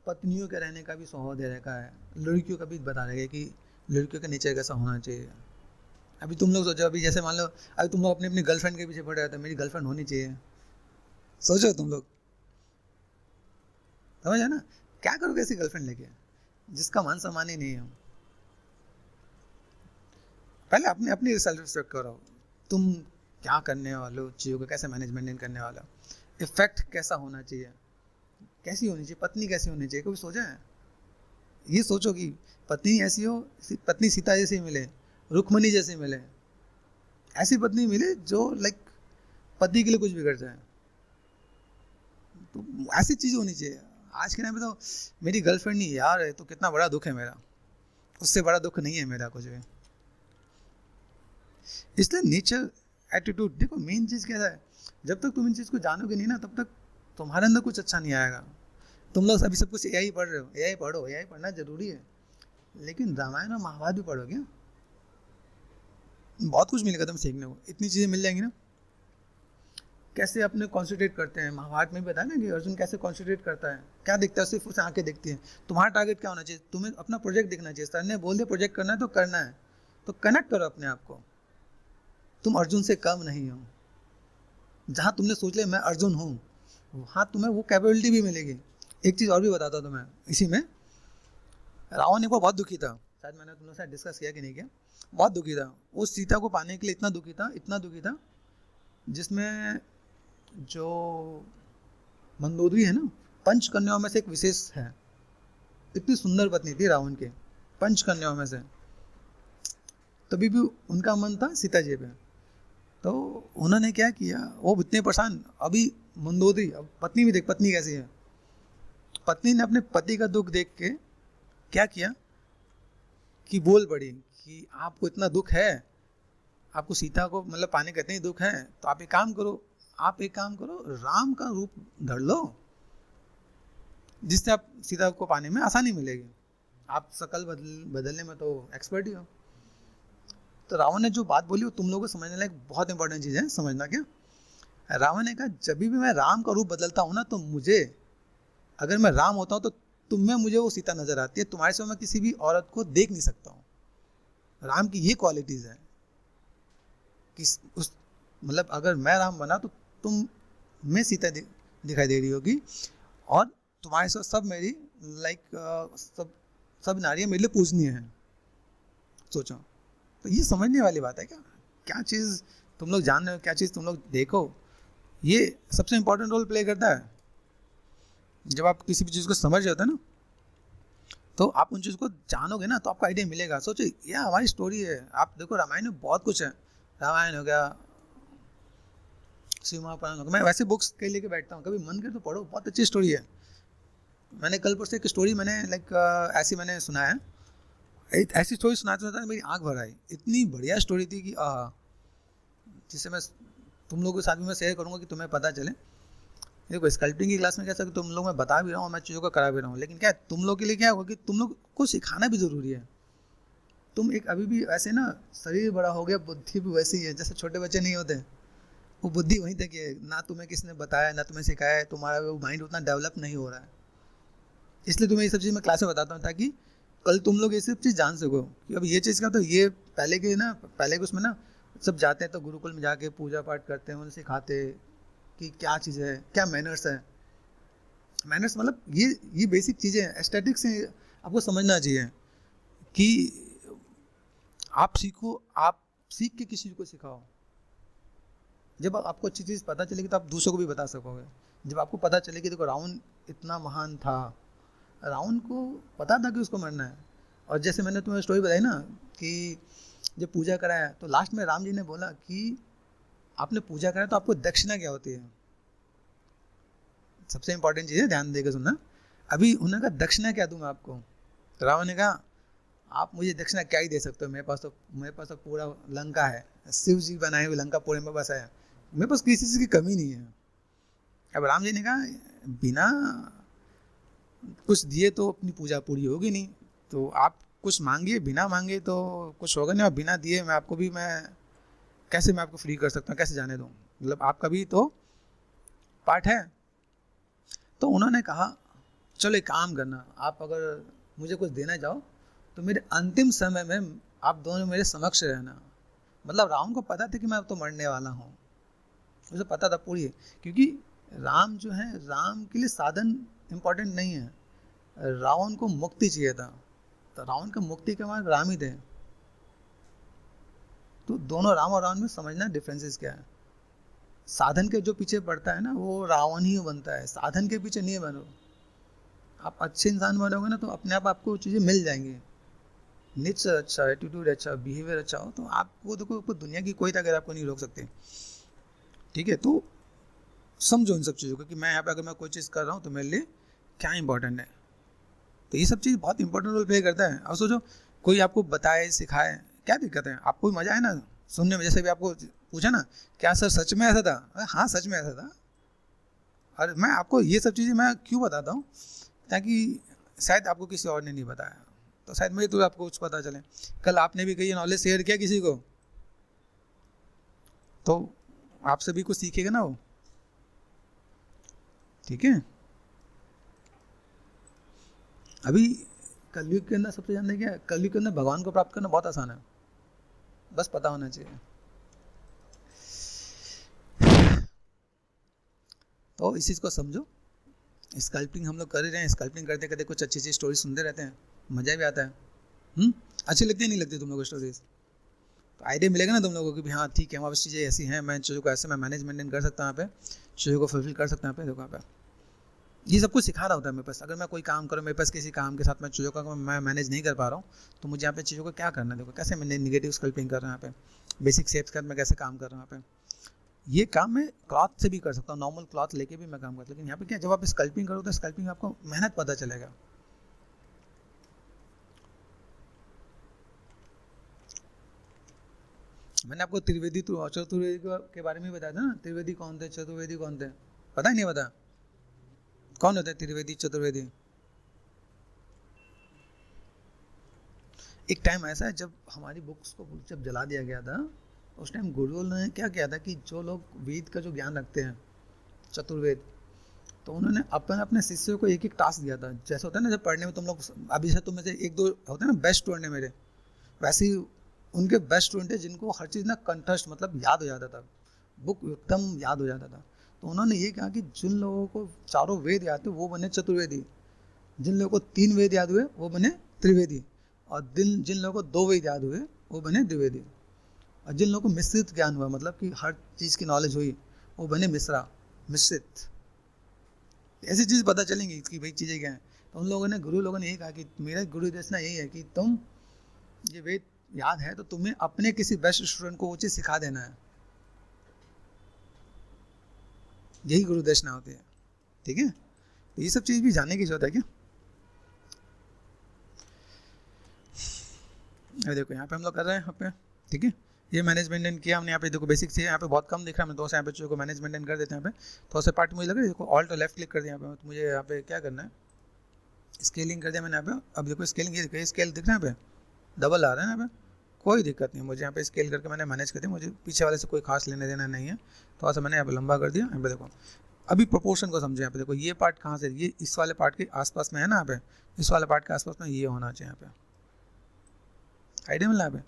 पत्नियों के रहने का भी स्वभाव दे रखा है, लड़कियों का भी बता रहे हैं कि लड़कियों का नेचर कैसा होना चाहिए। अभी तुम लोग सोचो, अभी जैसे मान लो अभी तुम लोग अपनी अपनी गर्लफ्रेंड के पीछे पड़ रहे हो तो मेरी गर्लफ्रेंड होनी चाहिए, सोचो तुम लोग, समझ है ना, क्या करोगे ऐसी गर्लफ्रेंड लेके जिसका मान सम्मान ही नहीं है। पहले अपनी अपनी सेल्फ रिस्पेक्ट करो, तुम क्या करने वाले हो, चीज़ों को कैसे मैनेजमेंट करने वाला हो, इफेक्ट कैसा होना चाहिए, कैसी होनी चाहिए पत्नी, कैसी होनी चाहिए, कभी सोचा है? ये सोचो कि पत्नी ऐसी हो, पत्नी सीता जैसी मिले, रुक्मणी जैसी मिले, ऐसी पत्नी मिले जो लाइक पति के लिए कुछ भी कर जाए, तो ऐसी चीज़ होनी चाहिए। आज के टाइम में तो मेरी गर्लफ्रेंड नहीं यार है तो कितना बड़ा दुख है मेरा, उससे बड़ा दुख नहीं है मेरा कुछ भी। इसलिए नेचर, एटीट्यूड, देखो मेन चीज़ क्या है, जब तक तुम इन चीज़ को जानोगे नहीं ना तब तक तुम्हारे अंदर कुछ अच्छा नहीं आएगा। तुम लोग अभी सब कुछ एआई पढ़ रहे हो, एआई पढ़ो, एआई पढ़ना जरूरी है, लेकिन रामायण और महाभारत भी पढ़ोगे, बहुत कुछ मिलेगा तुम्हें सीखने को, इतनी चीज़ें मिल जाएंगी ना। कैसे अपने कॉन्सेंट्रेट करते हैं, महाभारत में भी बताया ना कि अर्जुन कैसे कॉन्सेंट्रेट करता है, क्या दिखता है, सिर्फ उसे आंखें दिखती हैं। तुम्हारा टारगेट क्या होना चाहिए, तुम्हें अपना प्रोजेक्ट दिखना चाहिए। सर ने बोल दिया प्रोजेक्ट करना है तो करना है, तो कनेक्ट करो अपने आप को, तुम अर्जुन से कम नहीं हो। जहाँ तुमने सोच लिया मैं अर्जुन हूँ, वहाँ तुम्हें वो कैपेबिलिटी भी मिलेगी। एक चीज़ और भी बताता हूँ तुम्हें इसी में, रावण एक बार बहुत दुखी था, शायद मैंने तुम लोग से डिस्कस किया कि नहीं किया, बहुत दुखी था। वो सीता को पाने के लिए इतना दुखी था, इतना दुखी था, जिसमें जो मंदोदरी है ना, पंच कन्याओं में से एक विशेष है, इतनी सुंदर पत्नी थी रावण के, पंच कन्याओं में से, तभी भी उनका मन था सीता जी पे। तो उन्होंने क्या किया, वो इतने परेशान, अभी मंदोदरी, अब पत्नी भी देख पत्नी कैसी है, पत्नी ने अपने पति का दुख देख के क्या किया कि बोल पड़ी कि आपको इतना दुख है, आपको सीता को मतलब पाने का इतना ही दुख है, तो आप एक काम करो, आप एक काम करो, राम का रूप धर लो, जिससे आप सीता को पाने में आसानी मिलेगी, आप शकल बदलने में तो एक्सपर्ट ही हो। तो रावण ने जो बात बोली वो तुम लोगों को समझने लायक बहुत इंपॉर्टेंट चीज़ है, समझना। क्या रावण ने कहा, जब भी मैं राम का रूप बदलता हूँ ना, तो मुझे, अगर मैं राम होता हूँ तो तुम में मुझे वो सीता नजर आती है, तुम्हारे से मैं किसी भी औरत को देख नहीं सकता हूँ। राम की ये क्वालिटीज़ है कि उस मतलब अगर मैं राम बना तो तुम में सीता दिखाई दे रही होगी, और तुम्हारे साथ सब मेरी लाइक सब नारियाँ मेरे लिए पूजनीय हैं। सोचो, तो ये समझने वाली बात है। क्या क्या चीज़ तुम लोग जान रहे हो, क्या चीज़ तुम लोग देखो, ये सबसे इंपॉर्टेंट रोल प्ले करता है। जब आप किसी भी चीज़ को समझ रहे होते हैं ना, तो आप उन चीज़ को जानोगे ना तो आपको आइडिया मिलेगा। सोचो यह हमारी स्टोरी है, आप देखो रामायण में बहुत कुछ है, रामायण हो गया, शिव महापुराण हो गया। मैं वैसे बुक्स के लेके बैठता हूँ, कभी मन करे तो पढ़ो, बहुत अच्छी स्टोरी है। मैंने कल परसों एक स्टोरी मैंने लाइक ऐसी मैंने सुना है, ऐसी स्टोरी सुनाते सुनाते मेरी आँख भर आई, इतनी बढ़िया स्टोरी थी कि जिसे मैं तुम लोगों के साथ भी मैं शेयर करूँगा कि तुम्हें पता चले। देखो स्कल्पटिंग की क्लास में कैसा कि तुम लोग मैं बता भी रहा हूँ, मैं चीज़ों को करा भी रहा हूँ, लेकिन क्या है, तुम लोग के लिए क्या होगा कि तुम लोग को सिखाना भी ज़रूरी है। तुम एक अभी भी ऐसे ना, शरीर बड़ा हो गया, बुद्धि भी वैसी है, जैसे छोटे बच्चे नहीं होते, वो बुद्धि वहीं तक है, ना तुम्हें किसने बताया ना तुम्हें सिखाया है, तुम्हारा वो माइंड उतना डेवलप नहीं हो रहा है। इसलिए तुम्हें ये सब चीज़ मैं क्लास में बताता हूँ, ताकि कल तुम लोग ये सब चीज़ जान सको कि अब ये चीज़ का तो ये पहले के उसमें ना सब जाते हैं तो गुरुकुल में जाके पूजा पाठ करते हैं, उन्हें सिखाते कि क्या चीज़ है, क्या मैनर्स है। मैनर्स मतलब ये बेसिक चीज़ें हैं, एस्थेटिक्स से आपको समझना चाहिए कि आप सीखो, आप सीख के किसी को सिखाओ। जब आपको अच्छी चीज़ पता चलेगी तो आप दूसरों को भी बता सकोगे। जब आपको पता चलेगी देखो रावण इतना महान था, रावण को पता था कि उसको मरना है। और जैसे मैंने तुम्हें स्टोरी बताई ना कि जब पूजा कराया तो लास्ट में राम जी ने बोला कि आपने पूजा कराया तो आपको दक्षिणा क्या होती है। सबसे इंपॉर्टेंट चीज़ है, ध्यान देकर सुनना। अभी उन्होंने कहा दक्षिणा क्या दूंगा आपको, तो रावण ने कहा आप मुझे दक्षिणा क्या ही दे सकते हो, मेरे पास तो पूरा लंका है, शिव जी बनाए हुए लंका पूरे में बसा है, मेरे पास किसी चीज़ की कमी नहीं है। अब राम जी ने कहा बिना कुछ दिए तो अपनी पूजा पूरी होगी नहीं, तो आप कुछ मांगिए, बिना मांगे तो कुछ होगा नहीं, और बिना दिए मैं आपको भी मैं कैसे मैं आपको फ्री कर सकता हूँ, कैसे जाने दूँ, मतलब आपका भी तो पार्ट है। तो उन्होंने कहा चलो एक काम करना, आप अगर मुझे कुछ देना चाहो तो मेरे अंतिम समय में आप दोनों मेरे समक्ष रहना। मतलब रावण को पता था कि मैं अब तो मरने वाला हूँ, उसे पता था पूरी, क्योंकि राम जो है, राम के लिए साधन इम्पोर्टेंट नहीं है, रावण को मुक्ति चाहिए था, तो रावण का मुक्ति के बाद राम ही थे। तो दोनों राम और रावण में समझना डिफरेंसेस क्या है। साधन के जो पीछे पड़ता है ना वो रावण ही बनता है, साधन के पीछे नहीं बनो। आप अच्छे इंसान बनोगे ना तो अपने आप आपको चीज़ें मिल जाएंगी, नेचर अच्छा, एटीट्यूड अच्छा, बिहेवियर अच्छा हो, तो आपको देखो दुनिया की कोई ताकत आपको नहीं रोक सकते। ठीक है, तो समझो इन सब चीज़ों को कि मैं यहाँ पे अगर मैं कोई चीज़ कर रहा हूँ तो मेरे लिए क्या इंपॉर्टेंट है। तो ये सब चीज़ बहुत इंपॉर्टेंट रोल प्ले करता है। अब सोचो कोई आपको बताए सिखाए, क्या दिक्कत है, आपको भी मजा आए ना सुनने में। जैसे भी आपको पूछा ना क्या सर सच में ऐसा था, हाँ सच में ऐसा था। और मैं आपको ये सब चीज़ें मैं क्यों बताता हूँ, ताकि शायद आपको किसी और ने नहीं बताया, तो शायद मेरे तो आपको कुछ पता चले। कल आपने भी कहीं नॉलेज शेयर किया किसी को तो आपसे भी कुछ सीखेगा ना वो। ठीक है, अभी कलयुग के अंदर सबसे जानते क्या है, कलयुग के अंदर भगवान को प्राप्त करना बहुत आसान है, बस पता होना चाहिए। तो इस चीज़ को समझो। स्कल्पिंग हम लोग कर ही रहे हैं, स्कल्पिंग करते करते कुछ अच्छी अच्छी स्टोरी सुनते रहते हैं, मज़ा भी आता है। अच्छी लगती है नहीं लगती तुम लोगों को स्टोरीज, तो आइडिया मिलेगा ना तुम लोगों को कि हाँ ठीक है, वहाँ पर चीज़ें ऐसी हैं, मैं चीज़ों को ऐसे मैं मैनेज मेंटेन कर सकता हूँ यहाँ पे, चीज़ों को फुलफिल कर सकता हूँ यहाँ पे। देखो यहाँ पे ये सब कुछ सिखा रहा होता है मेरे पास। अगर मैं कोई काम करूँ, मेरे पास किसी काम के साथ मैं चीज़ों का मैं मैनेज नहीं कर पा रहा हूँ, तो मुझे यहाँ पे चीज़ों को क्या करना है। देखो कैसे मैं निगेटिव स्कल्पिंग कर रहा हूँ यहाँ पे, बेसिक शेप्स के साथ मैं कैसे काम कर रहा हूँ यहाँ पे। ये काम मैं क्लॉथ से भी कर सकता हूँ, नॉर्मल क्लॉथ लेके भी मैं काम करता हूँ। लेकिन यहाँ पे क्या, जब आप स्कल्पिंग करो तो स्कल्पिंग में आपको मेहनत पता चलेगा। मैंने आपको त्रिवेदी चतुर्वेदी के बारे में बताया था ना, त्रिवेदी कौन थे, चतुर्वेदी कौन थे, पता ही नहीं पता कौन होते हैं त्रिवेदी चतुर्वेदी। एक टाइम ऐसा है जब हमारी बुक्स को जब जला दिया गया था, उस टाइम गुरुओं ने क्या किया था कि जो लोग वेद का जो ज्ञान रखते हैं, चतुर्वेद, तो उन्होंने अपने अपने शिष्यों को एक एक टास्क दिया था। जैसे होता है ना जब पढ़ने में तुम लोग, अभी से तुम में से एक दो होते हैं ना बेस्ट स्टूडेंट है मेरे, वैसे ही उनके बेस्ट स्टूडेंट है जिनको हर चीज़ ना कंठस्थ मतलब याद हो जाता था, बुक एकदम याद हो जाता था। तो उन्होंने ये कहा कि जिन लोगों को चारों वेद याद थे वो बने चतुर्वेदी, जिन लोगों को 3 वेद याद हुए वो बने त्रिवेदी, और जिन लोगों को 2 वेद याद हुए वो बने द्विवेदी, और जिन लोगों को मिश्रित ज्ञान हुआ मतलब कि हर चीज़ की नॉलेज हुई वो बने मिश्रा, मिश्रित। ऐसी चीज़ पता चलेंगी कि भाई चीज़ें क्या हैं। तो उन लोगों ने, गुरु लोगों ने यही कहा कि मेरा गुरु दक्षिणा यही है कि तुम ये वेद याद है तो तुम्हें अपने किसी बेस्ट स्टूडेंट को वो चीज़ सिखा देना है, यही गुरु दक्षिणा होती है। ठीक है, तो ये सब चीज़ भी जानने की जरूरत है क्या। अरे देखो यहाँ पे हम लोग कर रहे हैं यहाँ पे, ठीक है, ये मैनेज मेंटेन किया हमने। यहाँ पे देखो बेसिक से यहाँ पे बहुत कम दिख रहा है, मैं दोस्त यहाँ पे चीज़ों को मैनेज मेंटेन कर देते हैं। यहाँ पे थोड़ा सा पार्ट मुझे लग रहा है, देखो ऑल्ट और लेफ्ट क्लिक कर दिया यहाँ पे, तो मुझे यहाँ पे क्या करना है, स्केलिंग कर दिया मैंने यहाँ पे। अब देखो स्केलिंग, ये स्केल दिख रहा है यहाँ पे, डबल आ रहा है यहाँ पे, कोई दिक्कत नहीं, मुझे यहाँ पे स्केल करके मैंने मैनेज कर दिया, मुझे पीछे वाले से कोई खास लेने देना नहीं है। थोड़ा सा मैंने यहाँ पे लंबा कर दिया। यहाँ पे देखो अभी प्रोपोर्शन को समझे, यहाँ पे देखो ये पार्ट कहाँ से, ये इस वाले पार्ट के आसपास में है ना, यहाँ पे इस वाले पार्ट के आसपास में ये होना चाहिए। यहाँ पे आइडिया मिला, यहाँ पे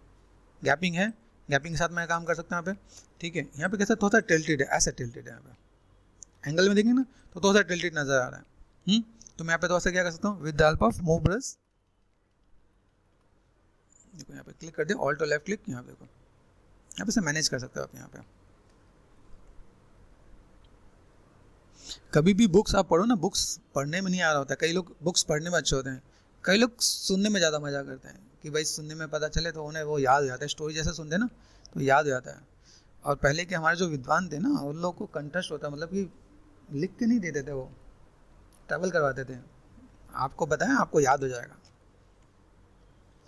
गैपिंग है, गैपिंग के साथ मैं काम कर सकता हूँ यहाँ पे। ठीक है, यहाँ पे कैसा थोड़ा सा टिल्टेड है, ऐसा टिल्टेड है यहाँ पे, एंगल में देखेंगे ना तो थोड़ा सा टिल्टेड नजर आ रहा है। तो मैं यहाँ पे थोड़ा सा क्या कर सकता हूँ, with the help of move brush, देखो यहाँ पे क्लिक कर दिया, ऑल्ट और लेफ्ट क्लिक, यहाँ पे देखो यहाँ पे से मैनेज कर सकते हो आप यहाँ पे। कभी भी बुक्स आप पढ़ो ना, बुक्स पढ़ने में नहीं आ रहा होता है। कई लोग बुक्स पढ़ने में अच्छे होते हैं, कई लोग सुनने में ज़्यादा मज़ा करते हैं कि भाई सुनने में पता चले तो उन्हें वो याद हो जाता है, स्टोरी जैसे सुनते हैं ना तो याद हो जाता है। और पहले के हमारे जो विद्वान थे ना, उन लोगों को कंठस्थ होता, मतलब कि लिख के नहीं देते थे, वो ट्रैवल करवाते थे, आपको बताएं आपको याद हो जाएगा।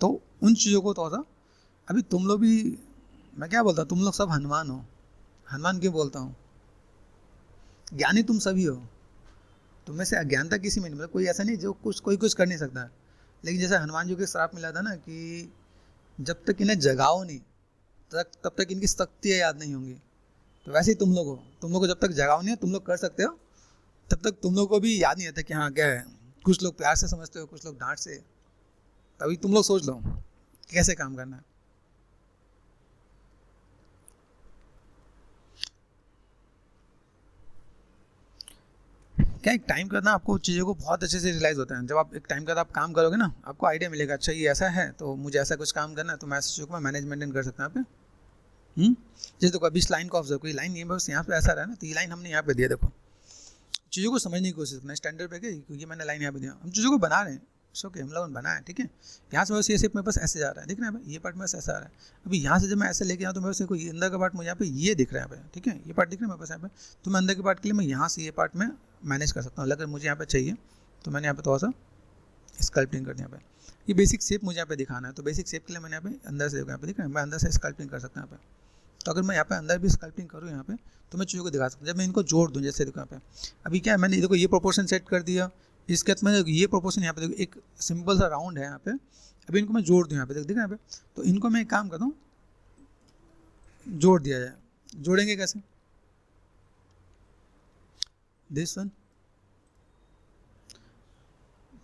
तो उन चीज़ों को थोड़ा सा, अभी तुम लोग भी, मैं क्या बोलता हूँ, तुम लोग सब हनुमान हो। हनुमान क्यों बोलता हूँ? ज्ञानी तुम सभी हो, तुम में से अज्ञानता किसी में नहीं, मतलब कोई ऐसा नहीं जो कोई कुछ कर नहीं सकता है। लेकिन जैसे हनुमान जी को श्राप मिला था ना कि जब तक इन्हें जगाओ नहीं तब तक इनकी शक्तियाँ याद नहीं होंगी। तो वैसे ही तुम लोग हो, तुम लोग को जब तक जगाओ नहीं है, तुम लोग कर सकते हो, तब तक तुम लोग को भी याद नहीं आता कि हाँ क्या है। कुछ लोग प्यार से समझते हो, कुछ लोग डांट से। तभी तुम लोग सोच लो कैसे काम करना है। क्या एक टाइम के बाद ना आपको चीज़ों को बहुत अच्छे से रियलाइज़ होता है। जब आप एक टाइम के बाद आप काम करोगे ना, आपको आइडिया मिलेगा, अच्छा ये ऐसा है तो मुझे ऐसा कुछ काम करना है, तो मैं ऐसी चीज़ों को मैं मैनेज मेंटेन कर सकता हूँ यहाँ पे। जैसे देखो अभी इस लाइन को ऑब्जर्व, कोई लाइन नहीं है बस यहाँ पे ऐसा रहा ना, तो ये लाइन हमने यहाँ पे दिया। देखो चीज़ों को समझने की कोशिश करना, स्टैंडर्ड पे गई क्योंकि मैंने लाइन यहाँ पे दिया, हम चीज़ों को बना रहे हैं, ओके, हम लोगों ने बनाया, ठीक है। यहाँ से बस ये सिर्फ मेरे पास ऐसे जा रहा है, दिख रहा है ये पार्ट में ऐसा आ रहा है। अभी यहाँ से जब मैं ऐसे लेके आऊँ तो मेरे पास कोई अंदर का पार्ट मुझे यहाँ पे ये दिख रहा है यहाँ पे, ठीक है, ये पार्ट दिख रहा है मेरे पास यहाँ पे। तो मैं अंदर के पार्ट के लिए मैं यहाँ से ये पार्ट में मैनेज कर सकता हूँ। अगर मुझे यहाँ पे चाहिए तो मैंने यहाँ पे थोड़ा सा स्कल्पटिंग कर दिया। यहाँ पे ये बेसिक शेप मुझे यहाँ पे दिखाना है, तो बेसिक शेप के लिए मैंने यहाँ पे अंदर से यहाँ पे दिख रहा है, मैं अंदर से स्कल्पटिंग कर सकता हूँ यहाँ पे। तो अगर मैं यहाँ पे अंदर भी स्कल्पटिंग करूँ यहाँ पे, तो मैं चीज़ों को दिखा सकता हूँ। जब मैं इनको जोड़ दूँ, जैसे देखो यहाँ पे अभी क्या है, मैंने देखो ये प्रोपोर्शन सेट कर दिया, इसके बाद में ये प्रोपोर्शन यहाँ पे देखो एक सिंपल सा राउंड है यहाँ पे। अभी इनको मैं जोड़ दूँ यहाँ पे, दिख रहा है यहाँ पे, तो इनको मैं एक काम करता हूँ, जोड़ दिया जाए। जोड़ेंगे कैसे? दिस वन,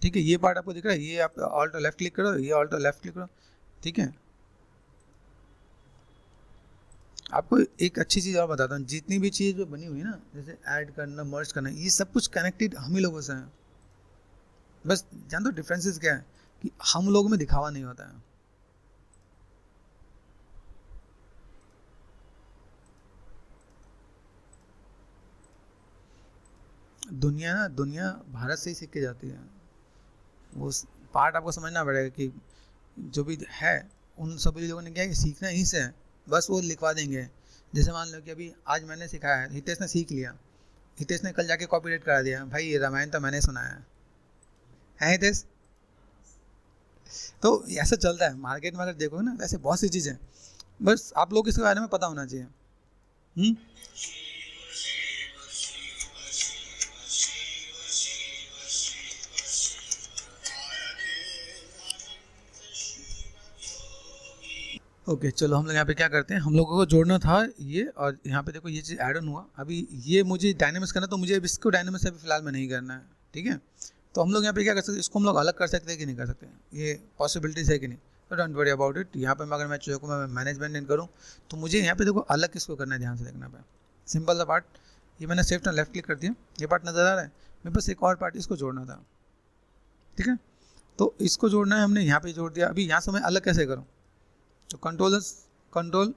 ठीक है, ये पार्ट आपको दिख रहा है, ये आप ऑल्ट लेफ्ट क्लिक करो, ये ऑल्ट लेफ्ट क्लिक करो, ठीक है। आपको एक अच्छी चीज़ और बताता हूँ, जितनी भी चीज़ जो बनी हुई है ना, जैसे ऐड करना, मर्ज करना, ये सब कुछ कनेक्टेड हम ही लोगों से है। बस जान दो डिफरेंसेस क्या है, कि हम लोगों में दिखावा नहीं होता है। दुनिया भारत से ही सीख के जाती है। वो पार्ट आपको समझना पड़ेगा कि जो भी है उन सभी लोगों ने क्या है, सीखना ही से है, बस वो लिखवा देंगे। जैसे मान लो कि अभी आज मैंने सिखाया है, हितेश ने सीख लिया, हितेश ने कल जाके कॉपीराइट करा दिया, भाई ये रामायण तो मैंने सुनाया है हितेश। तो ऐसा चलता है मार्केट में, अगर देखोगे ना ऐसे बहुत सी चीज़ें, बस आप लोग इसके बारे में पता होना चाहिए। ओके चलो हम लोग यहाँ पे क्या करते हैं, हम लोगों को जोड़ना था ये, और यहाँ पे देखो ये चीज़ ऐड ऑन हुआ। अभी ये मुझे डायनेमिक्स करना, तो मुझे अब इसको डायनेमिक्स अभी फिलहाल में नहीं करना है, ठीक है। तो हम लोग यहाँ पे क्या कर सकते हैं, इसको हम लोग अलग कर सकते हैं कि नहीं कर सकते, ये पॉसिबिलिटीज़ है कि नहीं, तो डोंट वरी अबाउट इट। यहाँ पे अगर मैं चीज़ों को मैं मैनेजमेंट करूँ तो मुझे यहाँ पे देखो अलग किसको करना है, ध्यान से देखना पे, सिंपल सा पार्ट, ये मैंने शिफ्ट और लेफ्ट क्लिक कर दिया, ये पार्ट नज़र आ रहा है, मेरे पास एक और पार्ट इसको जोड़ना था, ठीक है। तो इसको जोड़ना है, हमने यहाँ पे जोड़ दिया। अभी यहाँ से मैं अलग कैसे करूँ, तो control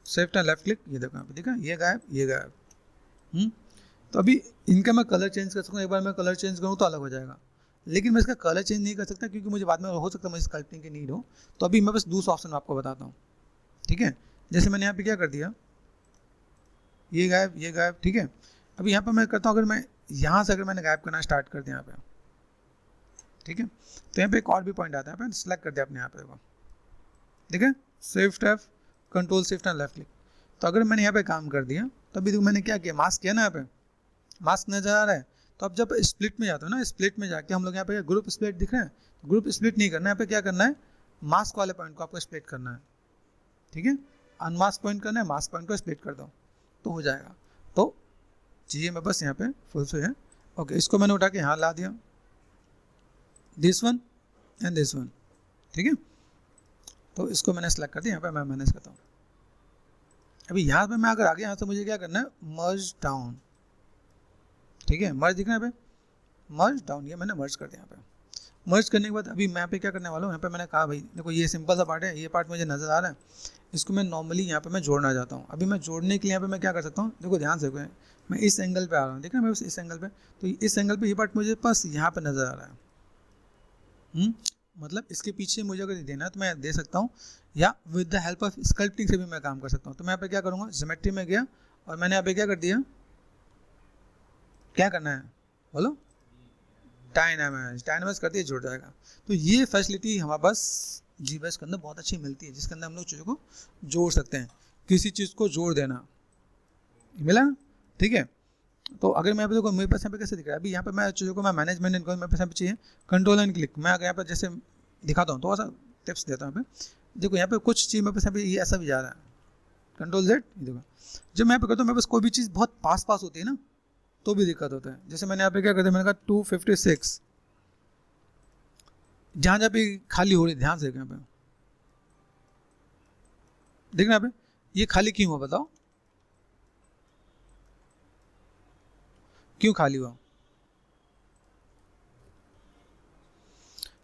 shift and left click, ये देखो यहाँ पे, ठीक है, ये गायब, ये गायब। तो अभी इनका मैं कलर चेंज कर सकता हूँ, एक बार मैं कलर चेंज करूँ तो अलग हो जाएगा, लेकिन मैं इसका कलर चेंज नहीं कर सकता क्योंकि मुझे बाद में हो सकता है मुझे स्कल्पटिंग की नीड हो। तो अभी मैं बस दूसरा ऑप्शन आपको बताता हूँ, ठीक है। जैसे मैंने यहाँ पे क्या कर दिया, ये गायब, ये गायब, ठीक है। अभी यहाँ पर मैं करता हूँ, अगर मैं यहाँ से अगर मैंने गायब करना स्टार्ट कर दिया यहाँ पे, ठीक है, तो यहाँ पे एक और भी पॉइंट आता है, यहाँ पे सेलेक्ट कर दिया अपने यहाँ पे देखो, ठीक है, shift F, control shift and left click. तो अगर मैंने यहाँ पे काम कर दिया तो अभी देखो मैंने क्या किया, मास्क किया ना, यहाँ पे मास्क नजर आ रहा है। तो अब जब स्प्लिट में जाते हो ना, स्प्लिट में जाके हम लोग यहाँ पे ग्रुप स्प्लिट दिख रहे हैं, ग्रुप स्प्लिट नहीं करना है, यहाँ पे क्या करना है, मास्क वाले पॉइंट को आपको स्प्लिट करना है, ठीक है। अनमास्क पॉइंट करना है, मास्क पॉइंट को स्प्लिट कर दो तो हो जाएगा। तो चीज़ें मैं बस यहाँ पे फुल से है, ओके। इसको मैंने उठा के यहाँ ला दिया, this one and this one, ठीक है। तो इसको मैंने सेलेक्ट कर दिया, यहाँ पे मैं मैनेज करता हूँ। अभी यहाँ पे मैं अगर आगे यहाँ से मुझे क्या करना है, मर्ज डाउन, ठीक है, मर्ज दिख रहा है यहाँ पे, मर्ज डाउन, ये मैंने मर्ज कर दिया यहाँ पे। मर्ज करने के बाद अभी मैं यहाँ पे क्या करने वाला हूँ, यहाँ पे मैंने कहा भाई देखो ये सिंपल सा पार्ट है, ये पार्ट मुझे नज़र आ रहा है, इसको मैं नॉर्मली यहाँ पे मैं जोड़ना चाहता हूँ। अभी मैं जोड़ने के लिए यहाँ पे मैं क्या कर सकता हूँ, देखो ध्यान से मैं इस एंगल पे आ रहा हूँ, देख रहे हैं मैं इस एंगल पे, तो इस एंगल पे ये पार्ट मुझे पास यहाँ पे नज़र आ रहा है। मतलब इसके पीछे मुझे अगर देना है तो मैं दे सकता हूँ, या with the help of sculpting से भी मैं काम कर सकता हूँ। तो मैं यहाँ पे क्या करूँगा, ज्योमेट्री में गया और मैंने यहाँ पे क्या कर दिया, क्या करना है बोलो, डायनामाइज कर दिया, जुड़ जाएगा। तो ये फैसिलिटी हमारे पास जीबीएस के अंदर बहुत अच्छी मिलती है, जिसके अंदर हम लोग चीज़ों को जोड़ सकते हैं, किसी चीज़ को जोड़ देना, मिला ना, ठीक है। तो अगर मैं देखो मेरे पास यहाँ पे कैसे दिख रहा है, अभी यहाँ पे मैं चीज़ों को मैं मैनेजमेंट इनको मेरे पास यहाँ पे चाहिए कंट्रोल एंड क्लिक। मैं अगर यहाँ पे जैसे दिखाता हूँ, थोड़ा सा टिप्स देता हूँ यहाँ पे, देखो यहाँ पे कुछ चीज़ मेरे पास यहाँ पे ये ऐसा भी जा रहा है, कंट्रोल जेड, देखो जब मैं यहाँ पे करता हूँ मेरे पास कोई भी चीज़ बहुत पास होती है ना, तो भी दिक्कत होता है। जैसे मैंने यहाँ पे क्या करता है, मैंने कहा 256, जहाँ जहाँ पे खाली हो रही, ध्यान से यहाँ पे देखना, यहाँ पे ये खाली क्यों हुआ बताओ, क्यों खाली हुआ,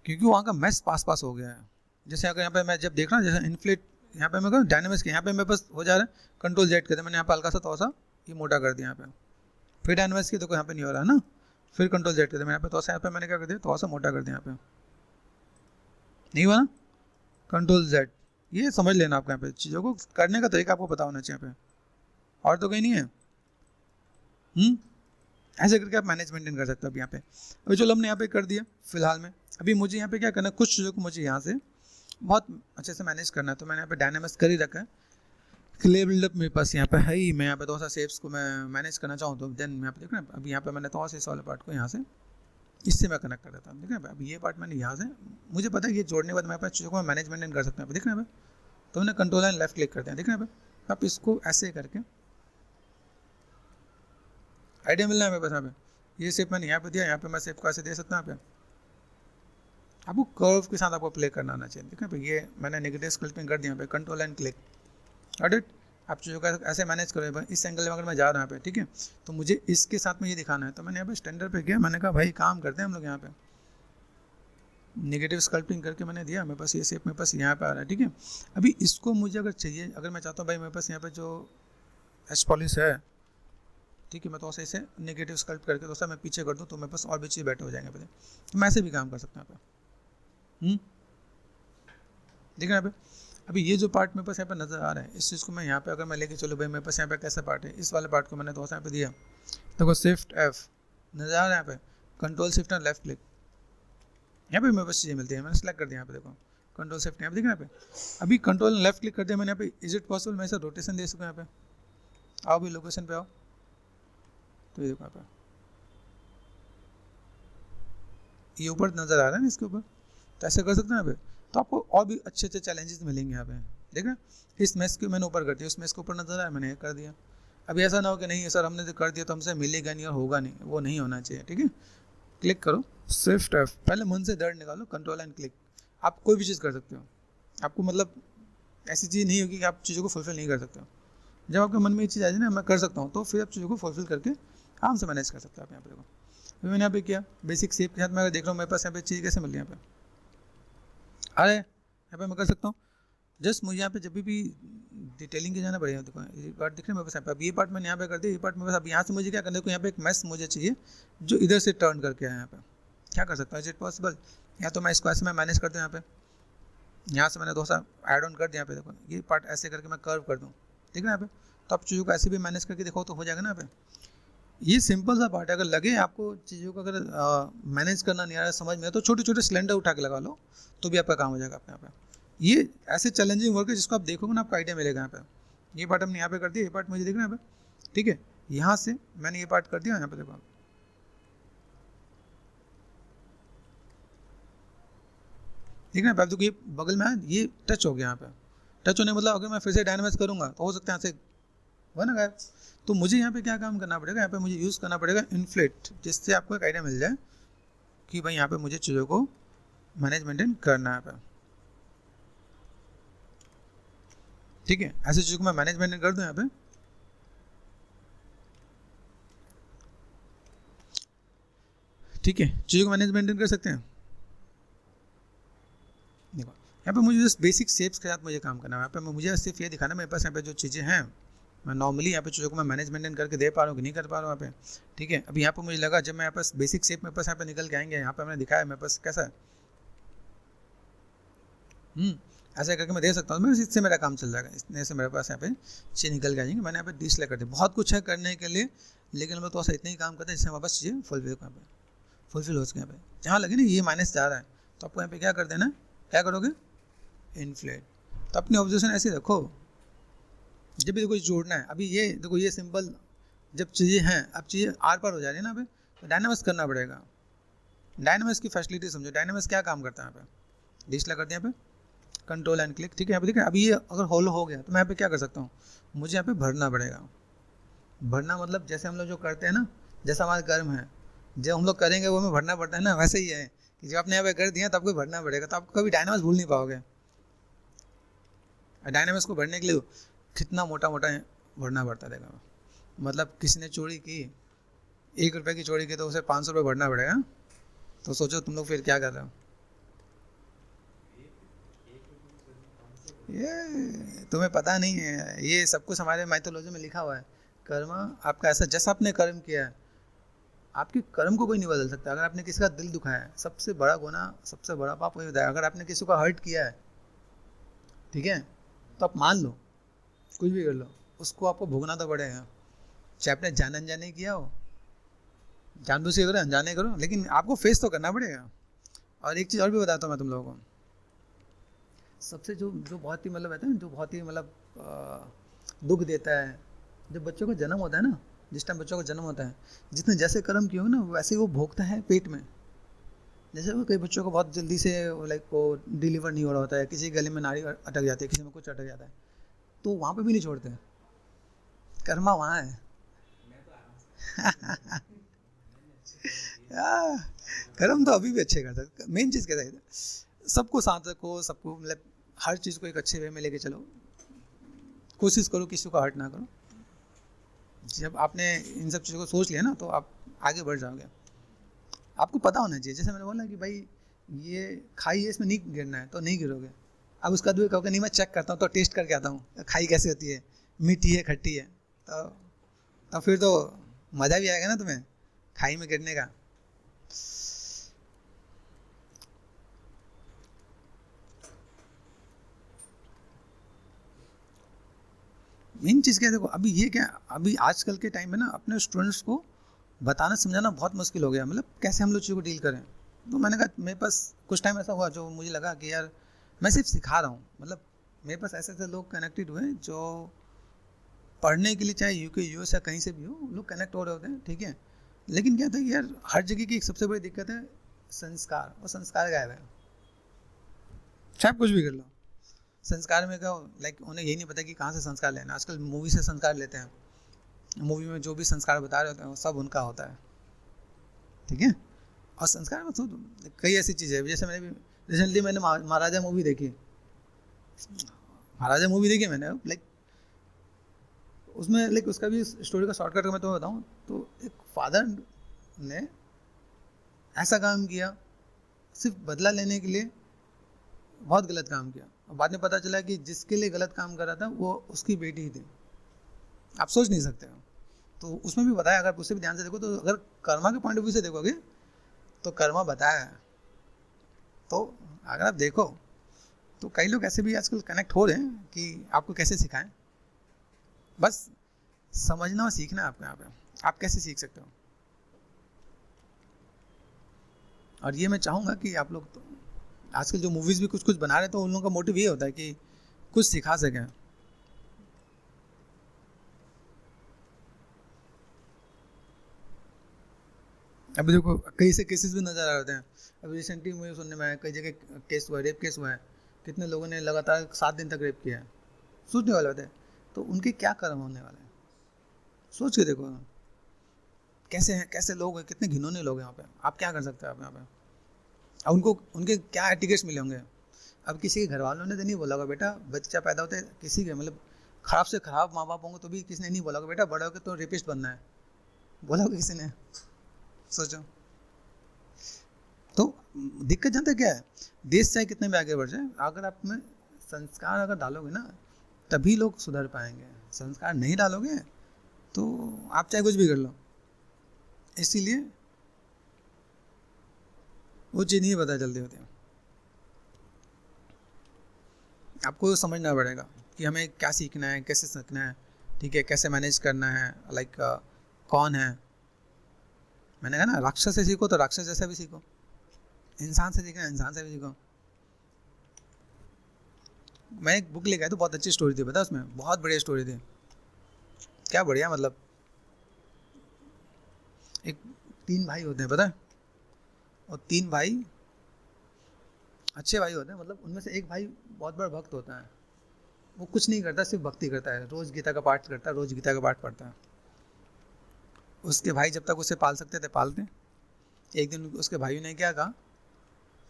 क्योंकि वहाँ का मैस पास हो गया है। जैसे अगर यहाँ पे मैं जब देख रहा हूँ, जैसे इन्फ्लेट यहाँ पे मैं कहूँ डायनेमिक्स के, यहाँ पे मेरे पास हो जा रहा है कंट्रोल जेड करते, मैंने यहाँ पे हल्का सा थोड़ा सा ये मोटा कर दिया यहाँ पे, फिर डायनेमिक्स की तो यहाँ पे नहीं हो रहा है ना, फिर कंट्रोल जेड करते, मैंने यहाँ पे थोड़ा सा, यहाँ पे मैंने क्या कर दिया, थोड़ा सा मोटा कर दिया, यहाँ पे नहीं हुआ ना, कंट्रोल जेड। ये समझ लेना आपको, यहाँ पे चीज़ों को करने का तरीका आपको पता होना चाहिए यहाँ पे, और तो कहीं नहीं है। ऐसे करके आप मैनेज मेंटेन कर सकते हो। अब यहाँ पे अभी चलो हमने यहाँ पे कर दिया फिलहाल में, अभी मुझे यहाँ पे क्या करना है, कुछ चीज़ों को मुझे यहाँ से बहुत अच्छे से मैनेज करना है। तो मैंने यहाँ पे डायनामिक्स कर ही रखा है, क्ले बिल्डअप मेरे पास यहाँ पे है ही, मैं यहाँ पे थोड़ा सा शेप्स को मैं मैनेज करना चाहूँ तो देन यहाँ पे देख रहे हैं, अभी यहाँ पे मैंने थोड़ा सा इस वाले पार्ट को यहाँ से इससे मैं कनेक्ट कर देता हूँ, देख रहे हैं। अभी ये पार्ट मैंने यहाँ से, मुझे पता है ये जोड़ने के बाद मेरे पास चीज़ों को मैं मैनेज मेंटेन कर सकता हूँ, देख रहे हैं। तो मैंने कंट्रोल एंड लेफ्ट क्लिक करते हैं, देख रहे हैं। आप इसको ऐसे करके आइडिया मिलना है मेरे पास। यहाँ पे ये शेप मैंने यहाँ पे दिया, यहाँ पे मैं शेप को ऐसे दे सकता हूँ। यहाँ पे आपको कर्व के साथ आपको प्ले करना आना चाहिए, ठीक है। ये मैंने नेगेटिव स्कल्पिंग कर दिया यहाँ पे, कंट्रोल एंड क्लिक, एडिट। आप चीज़ों का ऐसे मैनेज करो, इस एंगल में अगर मैं जा रहा हूँ यहाँ पे, ठीक है, तो मुझे इसके साथ में ये दिखाना है। तो मैंने यहाँ पे स्टैंडर्ड पे गया, मैंने कहा भाई काम करते हैं हम लोग, यहाँ पे नेगेटिव स्कल्पिंग करके मैंने दिया, मेरे पास ये शेप मेरे पास यहाँ पे आ रहा है, ठीक है। अभी इसको मुझे अगर चाहिए, अगर मैं चाहता हूँ भाई मेरे पास यहाँ पे जो एच पॉलिश है, ठीक है, मैं तो ऐसे नेगेटिव स्कल्प करके दोस्तों मैं पीछे कर दूँ तो मेरे पास और भी चीज़ बैठे हो जाएंगे पहले, तो मैं ऐसे भी काम कर सकता हूँ यहाँ पे। देख रहे हैं यहाँ पे, अभी ये जो पार्ट मेरे पास यहाँ पे नज़र आ रहा है, इस चीज़ को मैं यहाँ पे अगर मैं लेके चलो भाई मेरे पास यहाँ पे कैसा पार्ट है, इस वाले पार्ट को मैंने दोस्तों यहाँ पे दिया, देखो शिफ्ट F नज़र आ रहा है यहाँ पे, कंट्रोल शिफ्ट और लेफ्ट क्लिक, यहाँ पे मेरे पास चीज़ें मिलती है, मैंने सेलेक्ट कर दिया यहाँ पे, देखो कंट्रोल शिफ्ट यहाँ पे, देख रहे हैं यहाँ पे। अभी कंट्रोल लेफ्ट क्लिक कर दिया मैंने, यहाँ पे इज इट पॉसिबल मैं इसे रोटेशन दे सकूँ, यहाँ पे आओ भी लोकेशन पे आओ, तो ये देखो यहाँ पे ये ऊपर नज़र आ रहा है ना इसके ऊपर, तो ऐसे कर सकते हैं यहाँ पे। तो आपको और भी अच्छे अच्छे चैलेंजेस मिलेंगे यहाँ पे, देख रहे हैं। इस मैच को मैंने ऊपर कर दिया, उस मैच के ऊपर नजर आया, मैंने कर दिया। अभी ऐसा ना हो कि नहीं सर हमने तो कर दिया तो हमसे मिलेगा नहीं और होगा नहीं, वो नहीं होना चाहिए, ठीक है। क्लिक करो शिफ्ट F, पहले मन से दर्द निकालो, कंट्रोल एंड क्लिक। आप कोई भी चीज़ कर सकते हो, आपको मतलब ऐसी चीज़ नहीं होगी कि आप चीज़ों को फुलफिल नहीं कर सकते हो। जब आपके मन में ये चीज़ आ जाए ना मैं कर सकता हूँ, तो फिर आप चीज़ों को फुलफिल करके आराम से मैनेज कर सकते हो आप। यहाँ पे देखो अभी मैंने यहाँ पे किया, बेसिक शेप के साथ मैं देख रहा हूँ मेरे पास यहाँ पे चीज़ कैसे मिल रही है, यहाँ पे अरे यहाँ पे मैं कर सकता हूँ। जस्ट मुझे यहाँ पे जब भी डिटेलिंग के जाना पड़ेगा, देखो ये पार्ट दिख रहा है मेरे पास यहाँ पे, अब ये पार्ट मैंने यहाँ पे कर दिया, ये पार्ट मेरे पास। अब यहाँ से मुझे क्या करना है, यहाँ पे एक मैश मुझे चाहिए जो इधर से टर्न करके आए, यहाँ पे क्या कर सकता हूँ, इज इट पॉसिबल, या तो मैं इसको ऐसे मैं मैनेज कर दूँ, यहाँ पे यहाँ से मैंने थोड़ा सा एड ऑन कर दिया, यहाँ पे देखो ये पार्ट ऐसे करके मैं कर्व कर दूँ, ठीक है यहाँ पे। तो आप चीज़ों को ऐसे भी मैनेज करके देखो तो हो जाएगा ना यहाँ पे। ये सिंपल सा पार्ट है, अगर लगे आपको चीज़ों को अगर मैनेज करना नहीं आ रहा है समझ में, तो छोटे छोटे सिलेंडर उठा के लगा लो तो भी आपका काम हो जाएगा अपने यहाँ पे। ये ऐसे चैलेंजिंग वर्क है जिसको आप देखोगे ना आपको आइडिया मिलेगा। यहाँ पे ये पार्ट हमने यहाँ पे कर दिया, ये पार्ट मुझे दिख रहा है यहाँ पे, ठीक है। यहाँ से मैंने ये पार्ट कर दिया, यहाँ पे देखो ठीक है ना, तो ये बगल में है, ये टच हो गया यहाँ पे। टच होने मतलब अगर मैं फिर से डायनामाइज करूँगा तो हो सकता है यहाँ से हुआ ना गायब। तो मुझे यहाँ पे क्या काम करना पड़ेगा, यहाँ पे मुझे यूज़ करना पड़ेगा इन्फ्लेट, जिससे आपको एक आइडिया मिल जाए कि भाई यहाँ पे मुझे चीज़ों को मैनेज मेंटेन करना है, ठीक है। ऐसी चीज़ों को मैं मैनेज मेंटेन कर दूँ यहाँ पे, ठीक है। चीज़ों को मैनेज मेंटेन कर सकते हैं। यहाँ पे मुझे जस्ट बेसिक शेप्स के साथ मुझे काम करना है। यहाँ पे मुझे सिर्फ ये दिखाना मेरे पास यहाँ पे जो चीज़ें हैं मैं नॉर्मली यहाँ पे चीज़ों को मैं मैनेज मेंटेन करके दे पा रहा हूँ कि नहीं कर पा रहा हूँ यहाँ पे, ठीक है। अभी यहाँ पे मुझे लगा जब मैं यहाँ पास बेसिक शेप मेरे पास यहाँ पे निकल के आएंगे, यहाँ पे मैंने दिखाया मेरे पास कैसा है, ऐसा करके मैं दे सकता हूँ, मैं इससे मेरा काम चल जाएगा। इसने से मेरे पास यहाँ पे चीज़ निकल के आएंगे। मैंने यहाँ पे डिस्प्ले कर दी, बहुत कुछ है करने के लिए, लेकिन मैं थोड़ा सा इतना ही काम करता है जिससे हमारे पास चीज़ें फुलफिल हो सके। यहाँ पे जहाँ लगे ना ये माइनस जा रहा है तो आपको यहाँ पे क्या कर देना, क्या करोगे, इन्फ्लेट। तो अपनी ऑब्जर्वेशन ऐसे रखो, जब भी कुछ जोड़ना है। अभी ये देखो ये सिंपल जब चीज़ें हैं, अब चीज़ें आर पार हो जा रही है ना, अभी तो डायनामिक्स करना पड़ेगा। डायनामिक्स की फैसिलिटी समझो, डायनामिक्स क्या काम करता है। यहाँ पे डिस्प्ले कर दिया, यहाँ पे कंट्रोल एंड क्लिक, ठीक है। यहाँ पे देखिए अभी ये अगर होल हो गया तो मैं यहाँ पे क्या कर सकता हूँ, मुझे यहाँ पे भरना पड़ेगा। भरना मतलब जैसे हम लोग जो करते हैं ना, जैसा हमारा कर्म है, जब हम लोग करेंगे वो हमें भरना पड़ता है ना, वैसे ही है कि जब आपने यहाँ पे कर दिया तो आपको भरना पड़ेगा। तो आप कभी डायनामिक्स भूल नहीं पाओगे। डायनामिक्स को भरने के लिए कितना मोटा मोटा भरना पड़ता है। मतलब किसी ने चोरी की, 1 रुपये की चोरी की तो उसे 500 रुपये भरना पड़ेगा। तो सोचो तुम लोग फिर क्या कर रहे हो। ये तुम्हें पता नहीं है, ये सब कुछ हमारे माइथोलॉजी में लिखा हुआ है। कर्म आपका ऐसा, जैसा आपने कर्म किया है, आपके कर्म को कोई नहीं बदल सकता। अगर आपने किसी का दिल दुखाया है, सबसे बड़ा गुनाह, सबसे बड़ा पाप वही होता है। अगर आपने किसी को हर्ट किया है, ठीक है, तो आप मान लो कुछ भी कर लो, उसको आपको भोगना तो पड़ेगा। चाहे आपने जान अनजाने किया हो, जानबूझ के करो अनजाने करो, लेकिन आपको फेस तो करना पड़ेगा। और एक चीज़ और भी बताता हूँ मैं तुम लोगों को, सबसे जो बहुत ही मतलब रहता है, जो बहुत ही मतलब दुख देता है, जब बच्चों का जन्म होता है ना, जिस टाइम बच्चों का जन्म होता है, जितने जैसे कर्म किए हो ना वैसे ही वो भोगता है पेट में। जैसे वो कई बच्चों को बहुत जल्दी से लाइक वो डिलीवर नहीं हो रहा होता है, किसी गले में नाड़ी अटक जाती है, किसी में कुछ अटक जाता है, तो वहाँ पे भी नहीं छोड़ते, कर्मा वहाँ है। कर्म तो अभी भी अच्छे करता है। मेन चीज़ क्या है, सबको साथ रखो, सबको मतलब हर चीज़ को एक अच्छे वे में लेके चलो, कोशिश करो किसी को हर्ट ना करो। जब आपने इन सब चीज़ों को सोच लिया ना तो आप आगे बढ़ जाओगे। आपको पता होना चाहिए, जैसे मैंने बोला कि भाई ये खाई है, इसमें नहीं गिरना है तो नहीं गिरोगे। अब उसका दूर कहोगे नहीं मैं चेक करता हूँ, तो टेस्ट करके आता हूँ खाई कैसे होती है, मीठी है खट्टी है, तो फिर तो मज़ा भी आएगा ना तुम्हें खाई में गिरने का। मेन चीज़ क्या है, देखो अभी ये क्या, अभी आजकल के टाइम में ना अपने स्टूडेंट्स को बताना समझाना बहुत मुश्किल हो गया, मतलब कैसे हम लोग चीज़ों को डील करें। तो मैंने कहा मेरे पास कुछ टाइम ऐसा हुआ जो मुझे लगा कि यार मैं सिर्फ सिखा रहा हूँ, मतलब मेरे पास ऐसे ऐसे लोग कनेक्टेड हुए जो पढ़ने के लिए चाहे यूके यूएस या कहीं से भी हो, लोग कनेक्ट हो रहे होते हैं, ठीक है। लेकिन क्या था कि यार हर जगह की एक सबसे बड़ी दिक्कत है संस्कार, और संस्कार गायब है। चाहे आप कुछ भी कर लो, संस्कार में क्या लाइक उन्हें यही नहीं पता कि कहाँ से संस्कार लेना। आजकल मूवी से संस्कार लेते हैं, मूवी में जो भी संस्कार बता रहे होते हैं वो सब उनका होता है, ठीक है। और संस्कार में तो कई ऐसी चीज़ें, जैसे मैंने रिसेंटली मैंने महाराजा मूवी देखी, महाराजा मूवी देखी मैंने, लाइक उसमें लाइक उसका भी स्टोरी का शॉर्टकट मैं तुम्हें बताऊँ तो एक फादर ने ऐसा काम किया सिर्फ बदला लेने के लिए, बहुत गलत काम किया। और बाद में पता चला कि जिसके लिए गलत काम कर रहा था वो उसकी बेटी ही थी। आप सोच नहीं सकते हो। तो उसमें भी बताया, अगर उसे भी ध्यान से देखो तो अगर कर्मा के पॉइंट ऑफ व्यू से देखोगे तो कर्मा बताया है। तो अगर आप देखो तो कई लोग ऐसे भी आजकल कनेक्ट हो रहे हैं कि आपको कैसे सिखाएं, बस समझना और सीखना है आपको। यहाँ पे आप कैसे सीख सकते हो। और ये मैं चाहूँगा कि आप लोग तो आजकल जो मूवीज़ भी कुछ कुछ बना रहे हैं तो उन लोगों का मोटिव ये होता है कि कुछ सिखा सकें। अभी देखो कई से केसेस भी नज़र आ रहे हैं। अभी रिसेंटली मुझे सुनने में आया कई जगह केस हुआ है, रेप केस हुआ है, कितने लोगों ने लगातार 7 दिन तक रेप किया है। सोचने वाले होते हैं तो उनके क्या कर्म होने वाले हैं, सोच के देखो कैसे हैं, कैसे लोग हैं, कितने घिनौने लोग हैं यहाँ पे। आप क्या कर सकते हैं आप यहाँ पे। अब उनको उनके क्या एटिकेट्स मिले होंगे। अब किसी के घर वालों ने तो नहीं बोला होगा बेटा, बच्चा पैदा होता है किसी के मतलब ख़राब से ख़राब माँ बाप होंगे तो भी किसी ने नहीं बोला होगा बेटा बड़ा होकर तो रेपिस्ट बनना है, बोला होगा किसी ने। सोचो। तो दिक्कत जानते क्या है, देश चाहे कितने भी आगे बढ़ जाए, अगर आप में संस्कार अगर डालोगे ना तभी लोग सुधर पाएंगे। संस्कार नहीं डालोगे तो आप चाहे कुछ भी कर लो। इसीलिए वो चीज़ नहीं पता जल्दी होती है। आपको समझना पड़ेगा कि हमें क्या सीखना है, कैसे सीखना है, ठीक है, कैसे मैनेज करना है, लाइक कौन है। मैंने कहा ना, राक्षस से सीखो तो राक्षस जैसा भी सीखो, इंसान से सीखना है इंसान से भी सीखो। मैं एक बुक लेके आया तो बहुत अच्छी स्टोरी थी, पता उसमें बहुत बढ़िया स्टोरी थी। क्या बढ़िया, मतलब एक 3 भाई होते हैं, पता है, और 3 भाई अच्छे भाई होते हैं, मतलब उनमें से एक भाई बहुत बड़ा भक्त होता है। वो कुछ नहीं करता, सिर्फ भक्ति करता है, रोज गीता का पाठ करता है, रोज गीता का पाठ पढ़ता है। उसके भाई जब तक उसे पाल सकते थे पालते। एक दिन उसके भाइयों ने क्या कहा,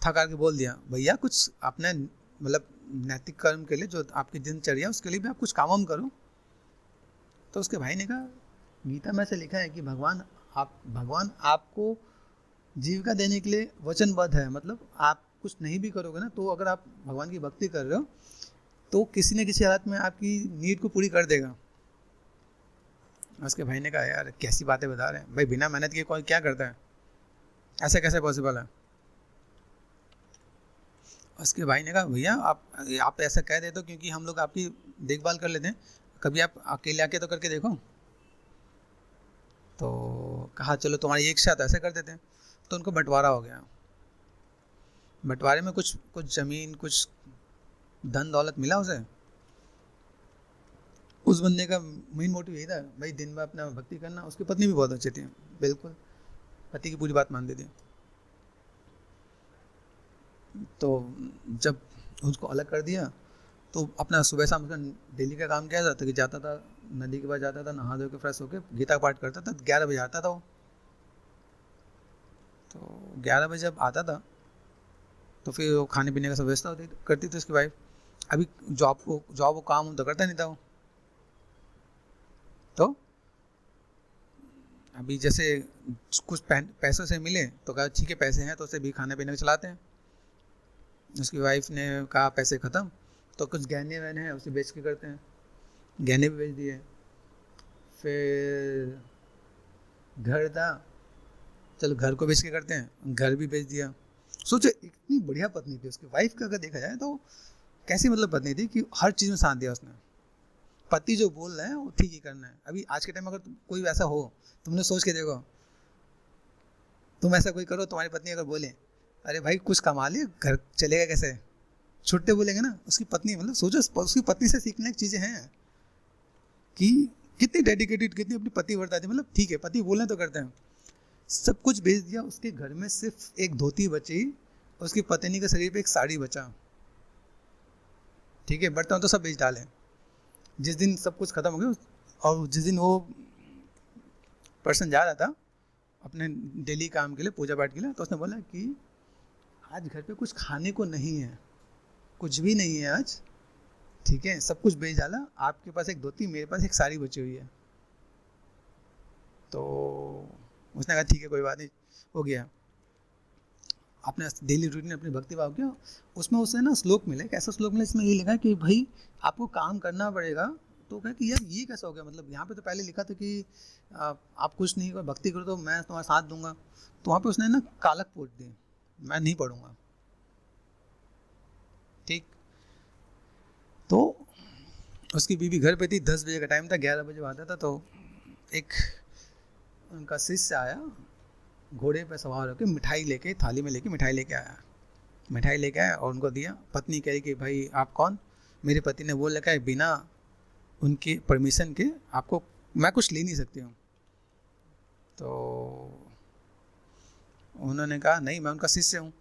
थका के बोल दिया, भैया कुछ अपने मतलब नैतिक कर्म के लिए, जो आपकी दिनचर्या उसके लिए भी आप कुछ काम करो। तो उसके भाई ने कहा, गीता में से लिखा है कि भगवान आपको जीविका देने के लिए वचनबद्ध है, मतलब आप कुछ नहीं भी करोगे ना, तो अगर आप भगवान की भक्ति कर रहे हो तो किसी न किसी हालत में आपकी नीड को पूरी कर देगा। उसके भाई ने कहा, यार कैसी बातें बता रहे हैं भाई, बिना मेहनत के कोई क्या करता है, ऐसा कैसे पॉसिबल है। उसके भाई ने कहा, भैया आप ऐसा कह देते हो क्योंकि हम लोग आपकी देखभाल कर लेते हैं, कभी आप अकेले आके तो करके देखो। तो कहा चलो तुम्हारी एक साथ ऐसे कर देते हैं। तो उनको बंटवारा हो गया। बंटवारे में कुछ ज़मीन, कुछ धन दौलत मिला उसे। उस बंदे का मेन मोटिव यही था, भाई दिन में अपना भक्ति करना। उसकी पत्नी भी बहुत अच्छी थी, बिल्कुल पति की पूरी बात मानती थी। तो जब उसको अलग कर दिया तो अपना सुबह शाम उसका डेली का काम क्या था कि जाता था नदी के पास, जाता था, नहा धो के फ्रेश होके गीता पाठ करता था। 11 बजे आता था वो। तो 11 बजे जब आता था तो फिर वो खाने पीने का सब व्यवस्था होती करती थी उसकी वाइफ। अभी जॉब वो काम तो करता नहीं था वो। तो अभी जैसे कुछ पैसों से मिले तो कहा ठीक है पैसे हैं तो उसे भी खाने पीने का चलाते हैं। उसकी वाइफ ने कहा पैसे ख़त्म, तो कुछ गहने वहने हैं उसे बेच के करते हैं। गहने भी बेच दिए। फिर घर था, चलो घर को बेच के करते हैं, घर भी बेच दिया। सोचो इतनी बढ़िया पत्नी थी उसकी वाइफ का, अगर देखा जाए तो कैसी मतलब पत्नी थी कि हर चीज़ में साथ दिया उसने। पति जो बोल रहे हैं वो ठीक ही करना है। अभी आज के टाइम में अगर कोई वैसा हो, तुमने सोच के देखो, तुम ऐसा कोई करो, तुम्हारी पत्नी अगर बोले अरे भाई कुछ कमा लिए, घर चलेगा कैसे, छुट्टे बोलेंगे ना। उसकी पत्नी, मतलब सोचो उसकी पत्नी से सीखने की चीज़ें हैं कि कितनी डेडिकेटेड, कितनी अपनी पति वर्ता थी। मतलब ठीक है पति बोले तो करते हैं। सब कुछ बेच दिया। उसके घर में सिर्फ एक धोती बची, उसकी पत्नी के शरीर पे एक साड़ी बचा। ठीक है, बर्तन तो सब बेच डाले। जिस दिन सब कुछ खत्म हो गया और जिस दिन वो पर्सन जा रहा था अपने डेली काम के लिए, पूजा पाठ के लिए, तो उसने बोला कि आज घर पे कुछ खाने को नहीं है, कुछ भी नहीं है आज, ठीक है, सब कुछ बेच डाला। आपके पास एक धोती, मेरे पास एक साड़ी बची हुई है। तो उसने कहा ठीक है कोई बात नहीं, हो गया। अपने डेली रूटीन, अपनी भक्ति भाव किया। उसमें उसे ना श्लोक मिले, कैसा श्लोक मिला, इसमें ये लिखा कि भाई आपको काम करना पड़ेगा। तो कहा कि यार ये कैसा हो गया, मतलब यहाँ पे तो पहले लिखा था कि आप कुछ नहीं, भक्ति करो तो मैं तुम्हारा साथ दूंगा। तो वहाँ पे उसने ना कालक पोत दी, मैं नहीं पढ़ूंगा। ठीक, तो उसकी बीवी घर पे थी, 10 बजे का टाइम था, 11 बजे आता था। तो एक उनका शिष्य आया, घोड़े पे सवार होकर मिठाई लेके, थाली में लेके मिठाई लेके आया। मिठाई लेके आया और उनको दिया। पत्नी कह रही कि भाई आप कौन? मेरे पति ने बोल रखा है बिना उनके परमिशन के आपको मैं कुछ ले नहीं सकती हूँ। तो उन्होंने कहा नहीं मैं उनका शिष्य हूँ।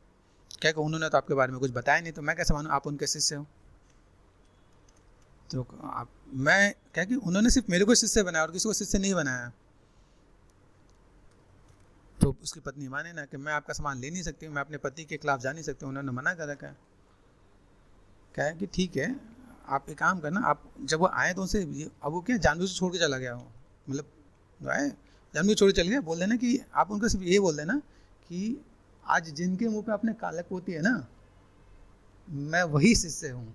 क्या कि उन्होंने तो आपके बारे में कुछ बताया नहीं, तो मैं कैसे मानूँ आप उनके शिष्य हो। तो मैं क्या कि उन्होंने सिर्फ मेरे को शिष्य बनाया और किसी को शिष्य नहीं बनाया। तो उसकी पत्नी माने ना कि मैं आपका सामान ले नहीं सकती हूँ, मैं अपने पति के खिलाफ जा नहीं सकती हूँ, उन्होंने मना कर रखा है। क्या है कि ठीक है आप एक काम करना, आप जब वो आए तो उनसे अब वो क्या जानबूझ से छोड़ के चला गया हो, मतलब आए जानबूझ छोड़ के चल गया। बोल देना कि आप उनको सिर्फ ये बोल देना कि आज जिनके मुंह पे आपने कालक पोती है ना, मैं वही शिष्य हूँ।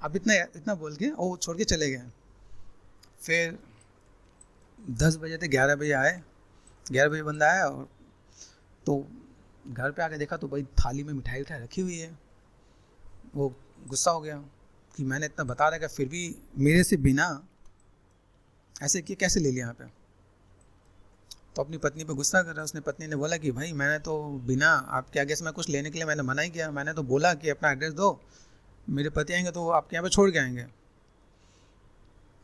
अब इतना इतना बोल के वो छोड़ के चले गए। फिर 10 बजे थे, 11 बजे आए, 11 बजे बंदा आया और तो घर पे आके देखा तो भाई थाली में मिठाई उठाई रखी हुई है। वो गुस्सा हो गया कि मैंने इतना बता रहा फिर भी मेरे से बिना ऐसे किए कैसे ले लिया यहाँ पे। तो अपनी पत्नी पे गुस्सा कर रहा है। उसने पत्नी ने बोला कि भाई मैंने तो बिना आपके आगे से मैं कुछ लेने के लिए मैंने मना ही किया, मैंने तो बोला कि अपना एड्रेस दो, मेरे पति आएंगे तो वो आपके यहाँ पे छोड़ के आएंगे।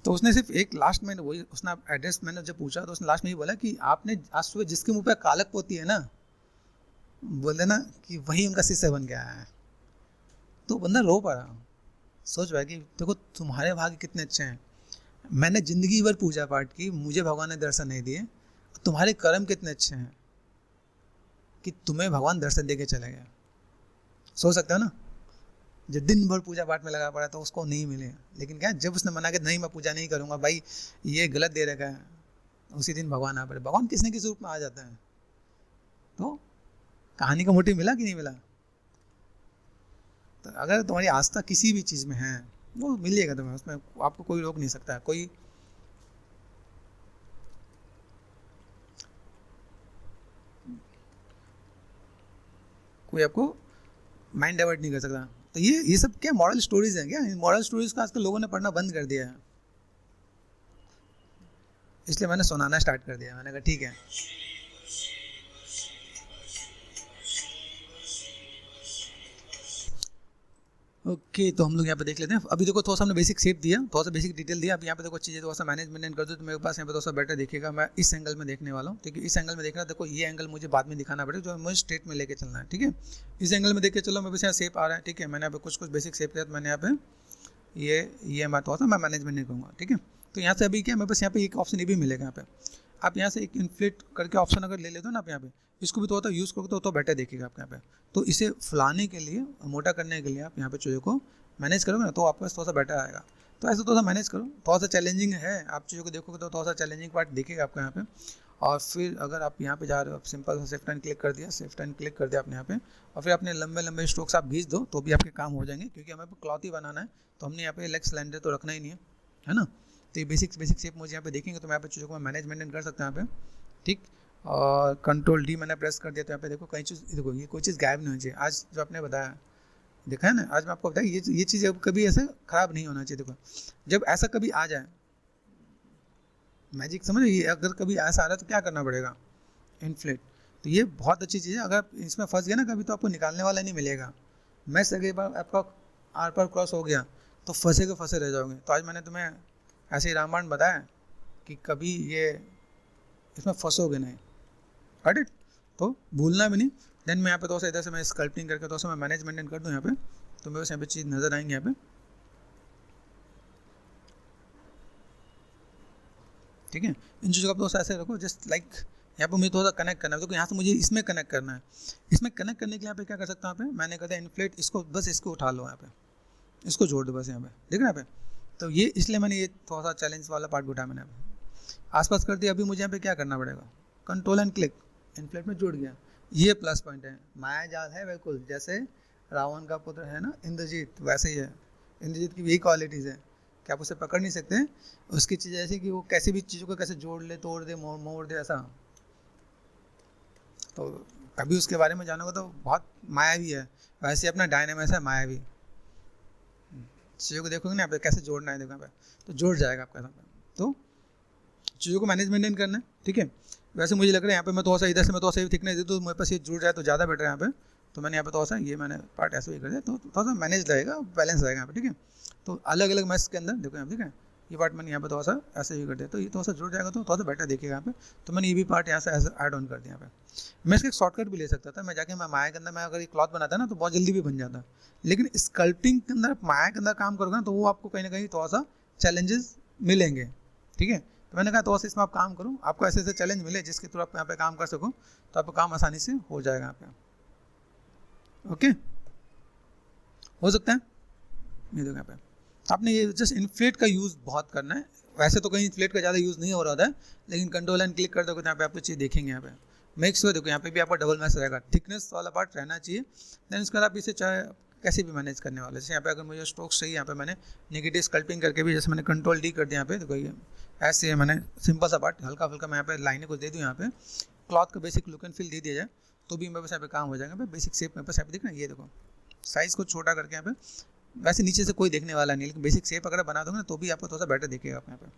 तो उसने सिर्फ एक लास्ट में वही उसने एड्रेस मैंने जब पूछा तो उसने लास्ट में ये बोला कि आपने आज सुबह जिसके मुंह पे कालक पोती है ना, बोल देना कि वही उनका शिष्य बन गया है। तो बंदा रो पड़ा, सोच रहा है कि देखो तुम्हारे भाग्य कितने अच्छे हैं, मैंने ज़िंदगी भर पूजा पाठ की, मुझे भगवान ने दर्शन नहीं दिए, तुम्हारे कर्म कितने अच्छे हैं कि तुम्हें भगवान दर्शन दे के चले गए। सोच सकते हो ना, जो दिन भर पूजा पाठ में लगा पड़ा तो उसको नहीं मिले, लेकिन क्या जब उसने मना के नहीं मैं पूजा नहीं करूँगा भाई ये गलत दे रखा है, उसी दिन भगवान आ पड़े। भगवान किसने किस रूप में आ जाता है। तो कहानी का मोटिव मिला कि नहीं मिला। तो अगर तुम्हारी आस्था किसी भी चीज़ में है वो मिलेगा तुम्हें, उसमें आपको कोई रोक नहीं सकता। कोई आपको माइंड डाइवर्ट नहीं कर सकता। तो ये सब क्या मॉरल स्टोरीज हैं क्या। मॉरल स्टोरीज को आजकल लोगों ने पढ़ना बंद कर दिया है, इसलिए मैंने सुनाना स्टार्ट कर दिया। मैंने कहा ठीक है। ओके तो हम लोग यहाँ पे देख लेते हैं। अभी देखो थोड़ा सा हमने बेसिक शेप दिया, थोड़ा सा बेसिक डिटेल दिया। अब यहाँ पे देखो चीज़ें थोड़ा सा मैनेजमेंट कर दो तो मेरे पास यहाँ पे थोड़ा सा बेटर दिखेगा। मैं इस एंगल में देखने वाला हूँ, ठीक है। इस एंगल में देखना, देखो ये एंगल मुझे बाद में दिखाना पड़ेगा, जो मुझे स्ट्रेट में लेके चलना है, ठीक है। इस एंगल में देख के चलो, मेरे पास यहाँ शेप आ रहा है, ठीक है। मैंने यहाँ पे कुछ बेसिक शेप किया, तो मैंने यहाँ पे ये मैं थोड़ा सा मैं मैनेजमेंट नहीं करूँगा, ठीक है। तो यहाँ से अभी क्या मेरे पास यहाँ पे एक ऑप्शन ये भी मिलेगा यहाँ पे। आप यहाँ से एक इन्फ्लेट करके ऑप्शन अगर ले लेते हो ना आप यहाँ पे, इसको भी थोड़ा यूज़ करोगे तो बेटर देखेगा आपके यहाँ पे। तो इसे फुलाने के लिए, मोटा करने के लिए आप यहाँ पे चीज़ों को मैनेज करोगे ना तो आपके पास थोड़ा सा बेटर आएगा। तो ऐसे थोड़ा सा मैनेज करो, थोड़ा सा चैलेंजिंग है, आप चीज़ों को देखोगे तो थोड़ा सा चैलेंजिंग पार्ट दिखेगा आपको यहाँ पे। और फिर अगर आप यहाँ पे जा रहे हो, आप सिंपल सा शिफ्ट एंड क्लिक कर दिया, शिफ्ट एंड क्लिक कर दिया आपने यहाँ पे, और फिर अपने लंबे लंबे स्ट्रोक्स आप खींच दो तो भी आपके काम हो जाएंगे, क्योंकि हमें क्लॉथ ही बनाना है तो हमने यहाँ पे लेग सिलेंडर तो रखना ही नहीं है ना। तो ये बेसिक शेप मुझे यहाँ पे देखेंगे तो मैं यहाँ पे चीज़ों को मैनेज मेंटेन कर सकता हूँ यहाँ पे, ठीक। और कंट्रोल डी मैंने प्रेस कर दिया तो यहाँ पे देखो कहीं चीज़, देखो ये कोई चीज़ गायब नहीं होनी चाहिए। आज जो आपने बताया, देखा है ना, आज मैं आपको बताया ये चीज़ कभी ऐसे ख़राब नहीं होना चाहिए। देखो जब ऐसा कभी आ जाए मैजिक, समझ, ये अगर कभी ऐसा आ रहा है तो क्या करना पड़ेगा, इन्फ्लेट। तो ये बहुत अच्छी चीज़ है, अगर इसमें फंस गया ना कभी तो आपको निकालने वाला नहीं मिलेगा। मैच अगर बार आपका आर पार क्रॉस हो गया तो फंसे के फंसे रह जाओगे। तो आज मैंने तुम्हें ऐसे ही रामबाण बताया कि कभी ये इसमें फंसोगे नहीं, गॉट इट। तो भूलना भी नहीं। देन मैं यहाँ पे थोड़ा सा इधर से मैं स्कल्पटिंग करके थोड़ा सा मैं मैनेज मेंटेन कर दूँ यहाँ पे, तो मेरे पास यहाँ पे चीज़ नज़र आएंगे यहाँ पे, ठीक है। इन चीज़ों को आप ऐसे रखो जस्ट लाइक यहाँ पे मुझे थोड़ा सा कनेक्ट करना है, तो यहाँ से मुझे इसमें कनेक्ट करना है। इसमें कनेक्ट करने के लिए यहाँ पे क्या कर सकता हूँ, यहाँ पे मैंने कहता है इन्फ्लेट, इसको बस इसको उठा लो, यहाँ पे इसको जोड़ दो बस यहाँ पे, देख रहे हैं यहाँ पे। तो ये इसलिए मैंने ये थोड़ा सा चैलेंज वाला पार्ट उठाया मैंने आसपास कर दिया। अभी मुझे यहाँ पे क्या करना पड़ेगा, कंट्रोल एंड क्लिक, इन्फ्लेट में जुड़ गया। ये प्लस पॉइंट है, माया जाल है बिल्कुल, जैसे रावण का पुत्र है ना इंद्रजीत, वैसे ही है। इंद्रजीत की यही क्वालिटीज़ है कि आप उसे पकड़ नहीं सकते। उसकी चीज़ ऐसी कि वो कैसी भी चीज़ों को कैसे जोड़ ले, तोड़ दे, मोड़ दे, ऐसा। तो कभी उसके बारे में जानोगे तो बहुत मायावी है। वैसे अपना डायनामिक्स है मायावी, चीज़ों को देखोगे ना यहाँ पे कैसे जोड़ना है, देखो यहाँ पे तो जोड़ जाएगा आपका यहाँ पे। तो चीज़ों को मैनेज मेंटेन करना है, ठीक है। वैसे मुझे लग रहा है यहाँ पे मैं थोड़ा सा इधर से मैं थोड़ा सा थिकनेस दे तो मेरे पास ये जुड़ जाए तो ज़्यादा बेटर है यहाँ पे। तो मैंने यहाँ पे थोड़ा सा ये मैंने पार्ट ऐसे ही कर दिया तो थोड़ा सा मैनेज रहेगा, बैलेंस रहेगा यहाँ पे, ठीक है। तो अलग अलग मैच के अंदर देखो यहाँ, ठीक है, ये पार्ट मैंने यहाँ पे थोड़ा सा ऐसे ही कर दिया तो ये थोड़ा सा जुड़ जाएगा तो थोड़ा सा बेटर देखिएगा यहाँ पे। तो मैंने ये भी पार्ट यहाँ से ऐसे ऐड ऑन कर दिया यहाँ पे। मैं इसका एक शॉर्टकट भी ले सकता था, मैं जाके मैं माया के अंदर मैं अगर ये क्लॉथ बनाता ना तो बहुत जल्दी भी बन जाता, लेकिन स्कल्पटिंग के अंदर माया के अंदर काम करोगे ना तो वो आपको कहीं ना कहीं थोड़ा सा चैलेंजेस मिलेंगे, ठीक है। तो मैंने कहा थोड़ा सा इसमें आप काम करो, आपको ऐसे ऐसे चैलेंज मिले जिसके थ्रू आप यहाँ पे काम कर सको तो आपका काम आसानी से हो जाएगा यहाँ पे, ओके। हो सकता है ये देखो यहाँ पे आपने ये जस्ट इन्फ्लेट का यूज़ बहुत करना है। वैसे तो कहीं इन्फ्लेट का ज़्यादा यूज़ नहीं हो रहा है, लेकिन कंट्रोल एंड क्लिक कर दोगे तो यहाँ पे आपको चीज़ देखेंगे यहाँ पे। मेक श्योर देखो यहाँ पे भी आपका डबल मैच रहेगा, थिकनेस वाला पार्ट रहना चाहिए। देन उसके बाद आप इसे चाहे कैसे भी मैनेज करने वाले, जैसे यहाँ पे अगर मुझे स्ट्रोक्स चाहिए, यहाँ पे मैंने नेगेटिव स्कल्पिंग करके भी, जैसे मैंने कंट्रोल डी कर दिया यहाँ पे, देखो ये ऐसे मैंने सिंपल सा पार्ट हल्का फुल्का मैं यहाँ पे लाइनें कुछ दे दूँ, यहाँ पे क्लॉथ का बेसिक लुक एंड फील दे दिया जाए तो भी मेरे पास यहाँ पे काम हो जाएगा। बेसिक शेप मेरे पास यहाँ पे दिख रहा है, ये देखो साइज़ को छोटा करके यहाँ पे, वैसे नीचे से कोई देखने वाला नहीं, लेकिन बेसिक शेप अगर बना दोगे ना तो भी आपको थोड़ा सा बेटर दिखेगा आप यहाँ पे,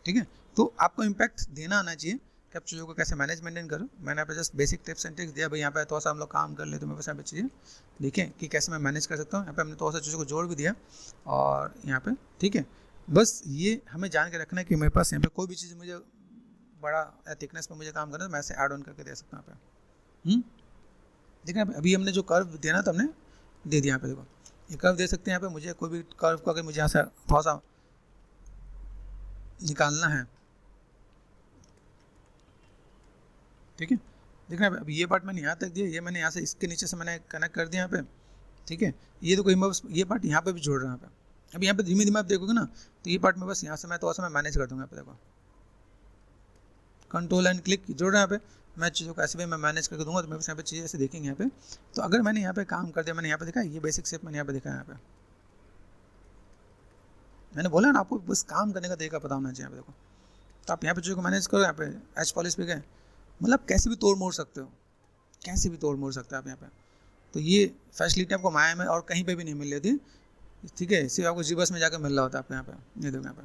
ठीक है। तो आपको इम्पैक्ट देना आना चाहिए कि आप चीज़ों को कैसे मैनेज मेंटेन करो। मैंने यहाँ पे just basic tips and tricks दिया भाई, यहाँ पे थोड़ा सा हम लोग काम कर ले तो मेरे पास यहाँ पे चीज़ें देखें कि कैसे मैं मैनेज कर सकता हूँ। यहाँ पे हमने थोड़ा सा चीज़ों को जोड़ भी दिया और यहाँ पे, ठीक है। बस ये हमें जान के रखना है कि मेरे पास यहाँ पे कोई भी चीज़ मुझे बड़ा थिकनेस पर मुझे काम करना है, मैं ऐसे ऐड ऑन करके दे सकता हूँ यहाँ पे। देखिए अभी हमने जो कर्व दिया ना तो हमने दे दिया यहाँ पे, देखो ये कर्व दे सकते हैं यहाँ पे। मुझे कोई भी कर्व को अगर मुझे यहाँ से थोड़ा सा निकालना है, ठीक है। देखना अभी ये पार्ट मैंने यहाँ तक दिया, ये मैंने यहाँ से इसके नीचे से मैंने कनेक्ट कर दिया यहाँ पे, ठीक है। ये देखो ये पार्ट यहाँ पे भी जोड़ रहा है यहाँ पे। अभी यहाँ पे धीमे धीमे आप देखोगे ना तो ये पार्ट में बस यहाँ से मैं थोड़ा सा मैं मैनेज कर दूँगा यहाँ पे, देखो कंट्रोल एंड क्लिक जोड़ रहा है यहाँ पे। मैं चीज़ों को ऐसे भी मैं मैनेज करके दूंगा तो मेरे पास यहाँ पे चीज़ें ऐसे देखेंगे यहाँ पे। तो अगर मैंने यहाँ पे काम कर दिया, मैंने यहाँ पे देखा ये बेसिक शेप मैंने यहाँ पे देखा है, यहाँ पे मैंने बोला ना आपको बस काम करने का तरीका पता होना चाहिए। यहाँ पे देखो तो आप यहाँ पे चीज़ों को मैनेज करो, यहाँ पे एच पॉलिश पे गए, मतलब कैसे भी तोड़ मोड़ सकते हो, कैसे भी तोड़ मोड़ सकते हो आप यहाँ पे। तो ये फैसिलिटी आपको माया में और कहीं पे भी नहीं मिल रही थी, ठीक है, सिर्फ आपको जी बस में जाकर मिल रहा होता है आपको यहाँ पे। ये देखो यहाँ पे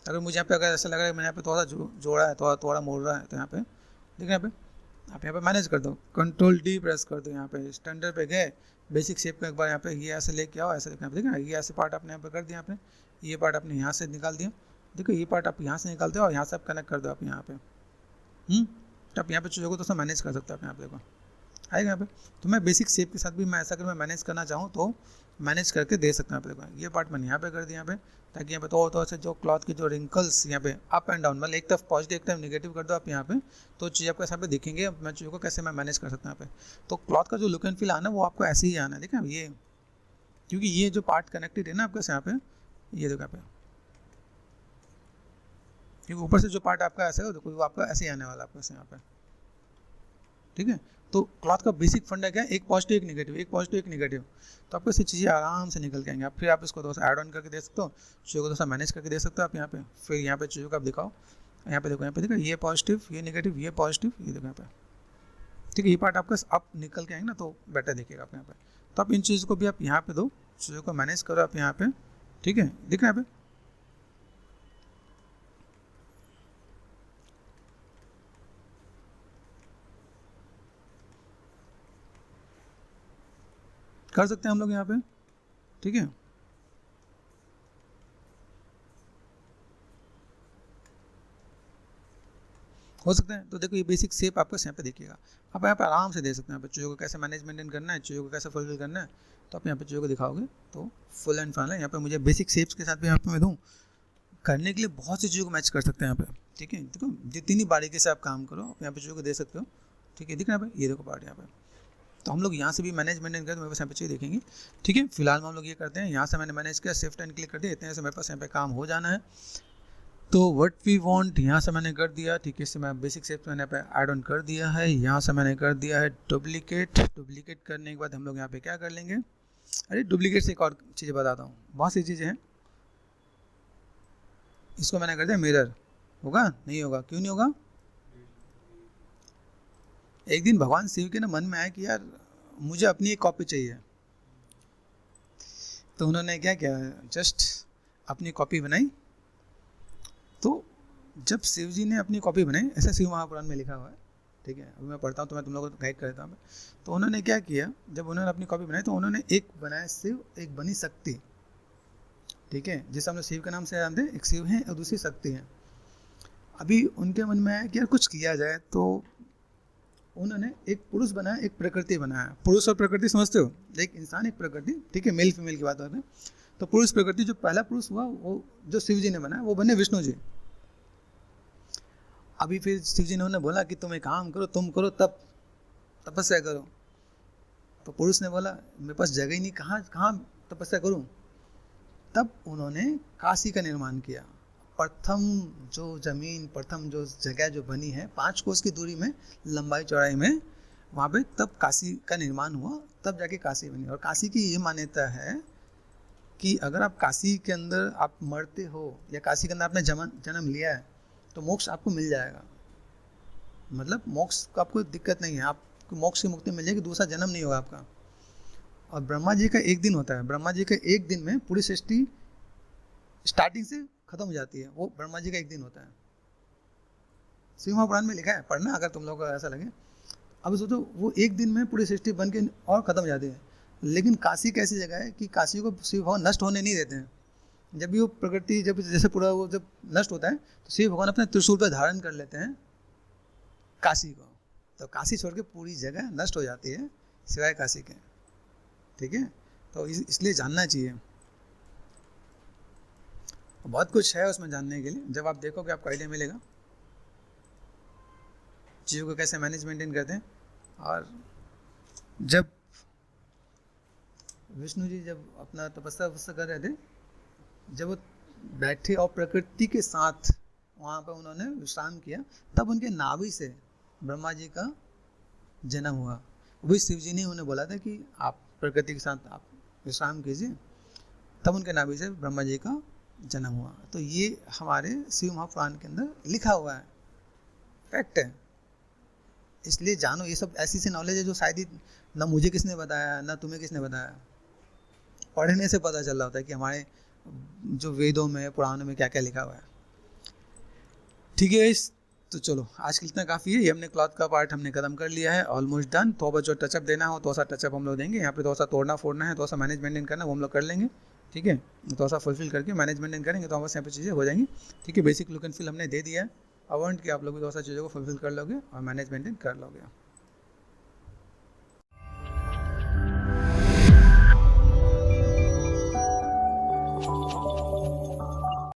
अगर मुझे यहाँ पे अगर ऐसा लग रहा है मैंने यहाँ पे थोड़ा सा जोड़ा है, थोड़ा मोड़ रहा है, तो यहाँ पे देखिए यहाँ पे आप यहाँ पे मैनेज कर दो, कंट्रोल डी प्रेस कर दो, यहाँ पे स्टैंडर्ड पे गए, बेसिक शेप को एक बार यहाँ पे ये ऐसे लेके आओ, ऐसे देखना देखिए ये ऐसे पार्ट आपने यहाँ पे कर दिया, आपने ये पार्ट आपने यहाँ से निकाल दिया, देखो ये पार्ट आप यहाँ से निकालते हो और यहाँ से आप कनेक्ट कर दो आप यहाँ पे। तो आप यहाँ पे चीज़ों को तो मैनेज कर सकते हो आप यहाँ पे, देखो आएगा यहाँ पे। तो मैं बेसिक शेप के साथ भी मैं ऐसा अगर मैं मैनेज करना चाहूँ तो मैनेज करके दे सकता हूँ। यहाँ पे देखो ये पार्ट मैंने यहाँ पे कर दिया यहाँ पे, ताकि यहाँ पे तो से जो क्लॉथ के जो रिंकल्स यहाँ पे अप एंड डाउन, मतलब एक तरफ पॉजिटिव एक तरफ नेगेटिव कर दो आप यहाँ पे, तो चीज़ आपको यहाँ पे दिखेंगे। मैं चीज़ों को कैसे मैं मैनेज कर सकता हूँ यहाँ पे। तो क्लॉथ का जो लुक एंड फील आना वो आपको ऐसे ही आना है, देखा ये, क्योंकि ये जो पार्ट कनेक्टेड है ना आपके यहाँ पे, ये देखो यहाँ पे, क्योंकि ऊपर से जो पार्ट आपका ऐसा है वो आपका ऐसे ही आने वाला आपको यहाँ पे, ठीक है। तो क्लॉथ का बेसिक फंडा क्या है, एक पॉजिटिव एक नेगेटिव, एक पॉजिटिव एक नेगेटिव, तो आपको ऐसी चीज़ें आराम से निकल के आएंगे। आप फिर आप इसको थोड़ा सा ऐड ऑन करके दे सकते हो, चीज़ों को थोड़ा सा मैनेज करके दे सकते हो आप यहाँ पे। फिर यहाँ पे चीज़ों को आप दिखाओ, यहाँ पे देखो, यहाँ पे देखो ये पॉजिटिव ये नेगेटिव ये पॉजिटिव, ये देखो यहाँ पे, ठीक है। ये पार्ट आपका आप निकल के आएंगे ना तो बेटर दिखेगा आप यहाँ पे। तो आप इन चीज़ों को भी आप यहाँ पे दो, चीज़ों को मैनेज करो आप यहाँ पे, ठीक है। दिख रहा है यहाँ पे, कर सकते हैं हम लोग यहाँ पे, ठीक है। हो सकता है। तो देखो ये बेसिक शेप आपको यहाँ पे देखिएगा, आप यहाँ पे आराम से दे सकते हैं। यहाँ पे चीज़ों को कैसे मैनेज मेंटेन करना है, चीज़ों को कैसे फुलफिल करना है, तो आप यहाँ पे चीज़ों को दिखाओगे तो फुल एंड फाइनल। यहाँ पे मुझे बेसिक शेप्स के साथ भी यहाँ पे मैं दूँ करने के लिए बहुत सी चीज़ों को मैच कर सकते हैं यहाँ पे, ठीक है। देखो जितनी बारीकी से आप काम करो आप यहाँ पे चीज़ों को दे सकते हो, ठीक है। दिख रहा है ये देखो पार्ट यहाँ पे, तो हम लोग यहाँ से भी मैनेज मेंटेन करें तो मेरे पास यहाँ पे चीज़ देखेंगे, ठीक है। फिलहाल में हम लोग ये करते हैं, यहाँ से मैंने मैनेज किया, शिफ्ट एंड क्लिक कर दिया, इतने से मेरे पास यहाँ पे काम हो जाना है। तो व्हाट वी वांट यहाँ से मैंने कर दिया, ठीक है। इससे मैं बेसिक शेप मैंने यहाँ पे ऐड ऑन कर दिया है, यहाँ से मैंने कर दिया है डुप्लीकेट। डुप्लीकेट करने के बाद हम लोग यहाँ पे क्या कर लेंगे, अरे डुप्लीकेट से एक और चीज़ बताता हूँ, बहुत सी चीज़ें हैं। इसको मैंने कर दिया मिरर, होगा नहीं होगा, क्यों नहीं होगा। एक दिन भगवान शिव के ना मन में आया कि यार मुझे अपनी एक कॉपी चाहिए, तो उन्होंने क्या किया, जस्ट अपनी कॉपी बनाई। तो जब शिव जी ने अपनी कॉपी बनाई, ऐसा शिव महापुराण में लिखा हुआ है, ठीक है। अभी मैं पढ़ता हूँ तो मैं तुम लोगों को गाइड कर देता हूँ। तो उन्होंने क्या किया, जब उन्होंने अपनी कॉपी बनाई तो उन्होंने एक बनाया शिव, एक बनी शक्ति, ठीक है। जिसे हम लोग शिव के नाम से जानते हैं, एक शिव है और दूसरी शक्ति है। अभी उनके मन में आया कि यार कुछ किया जाए, तो उन्होंने एक पुरुष बनाया, एक प्रकृति बनाया। पुरुष और प्रकृति समझते हो, एक इंसान एक प्रकृति, ठीक है, मेल फीमेल की बात करते हैं। तो पुरुष प्रकृति जो पहला पुरुष हुआ वो जो शिव जी ने बनाया वो बने विष्णु जी। अभी फिर शिव जी ने उन्हें बोला कि तुम एक काम करो, तुम करो तब तपस्या करो। तो पुरुष ने बोला मेरे पास जगह ही नहीं, कहाँ तपस्या करूँ। तब उन्होंने काशी का निर्माण किया। प्रथम जो ज़मीन, प्रथम जो जगह जो बनी है 5 कोस की दूरी में, लंबाई चौड़ाई में, वहाँ पे तब काशी का निर्माण हुआ, तब जाके काशी बनी। और काशी की ये मान्यता है कि अगर आप काशी के अंदर आप मरते हो या काशी के अंदर आपने जन्म लिया है तो मोक्ष आपको मिल जाएगा। मतलब मोक्ष का आपको दिक्कत नहीं है, आपको मोक्ष की मुक्ति मिल जाएगी, दूसरा जन्म नहीं होगा आपका। और ब्रह्मा जी का एक दिन होता है, ब्रह्मा जी का एक दिन में पूरी सृष्टि स्टार्टिंग से खत्म हो जाती है, वो ब्रह्मा जी का एक दिन होता है। शिव महापुराण में लिखा है, पढ़ना अगर तुम लोगों को ऐसा लगे। अब सोचो वो एक दिन में पूरी सृष्टि बन के और खत्म हो जाती है। लेकिन काशी कैसी जगह है कि काशी को शिव भगवान नष्ट होने नहीं देते हैं। जब भी वो प्रकृति जब जैसे पूरा वो जब नष्ट होता है तो शिव भगवान अपने त्रिशूल पर धारण कर लेते हैं काशी को, तो काशी छोड़ के पूरी जगह नष्ट हो जाती है सिवाय काशी के। ठीक है, तो इसलिए जानना चाहिए, बहुत कुछ है उसमें जानने के लिए। जब आप देखोगे आपको आइडिया मिलेगा चीज़ों को कैसे मैनेज मेंटेन करते हैं। और जब विष्णु जी जब अपना तपस्या कर रहे थे, जब वो बैठे और प्रकृति के साथ वहाँ पर उन्होंने विश्राम किया, तब उनके नाभि से ब्रह्मा जी का जन्म हुआ। वो भी शिव जी ने उन्हें बोला था कि आप प्रकृति के साथ आप विश्राम कीजिए, तब उनके नाभि से ब्रह्मा जी का जन्म हुआ। तो ये हमारे शिव महापुराण के अंदर लिखा हुआ है, फैक्ट है। इसलिए जानो, ये सब ऐसी सी नॉलेज है जो शायद ही ना मुझे किसने बताया ना तुम्हें किसने बताया, पढ़ने से पता चल रहा होता है कि हमारे जो वेदों में पुराणों में क्या क्या लिखा हुआ है। ठीक है, तो चलो आज के इतना काफ़ी है। ये हमने क्लॉथ का पार्ट हमने खत्म कर लिया है, ऑलमोस्ट डन। तो बस जो टचअप देना हो तो सा टचअप हम लोग देंगे। यहाँ पे तो सा तोड़ना फोड़ना है, तो सा मैनेज मेंटेन करना वो हम लोग कर लेंगे। ठीक है, तो सा फुलफिल करके मैनेज मेंटेन करेंगे तो बस यहाँ पे चीज़ें हो जाएंगी। ठीक है, बेसिक लुक एंड फील हमने दे दिया है। अवॉइड कि आप लोग भी तो सा चीज़ों को फुलफिल कर लोगे और मैनेज मेंटेन कर लोगे।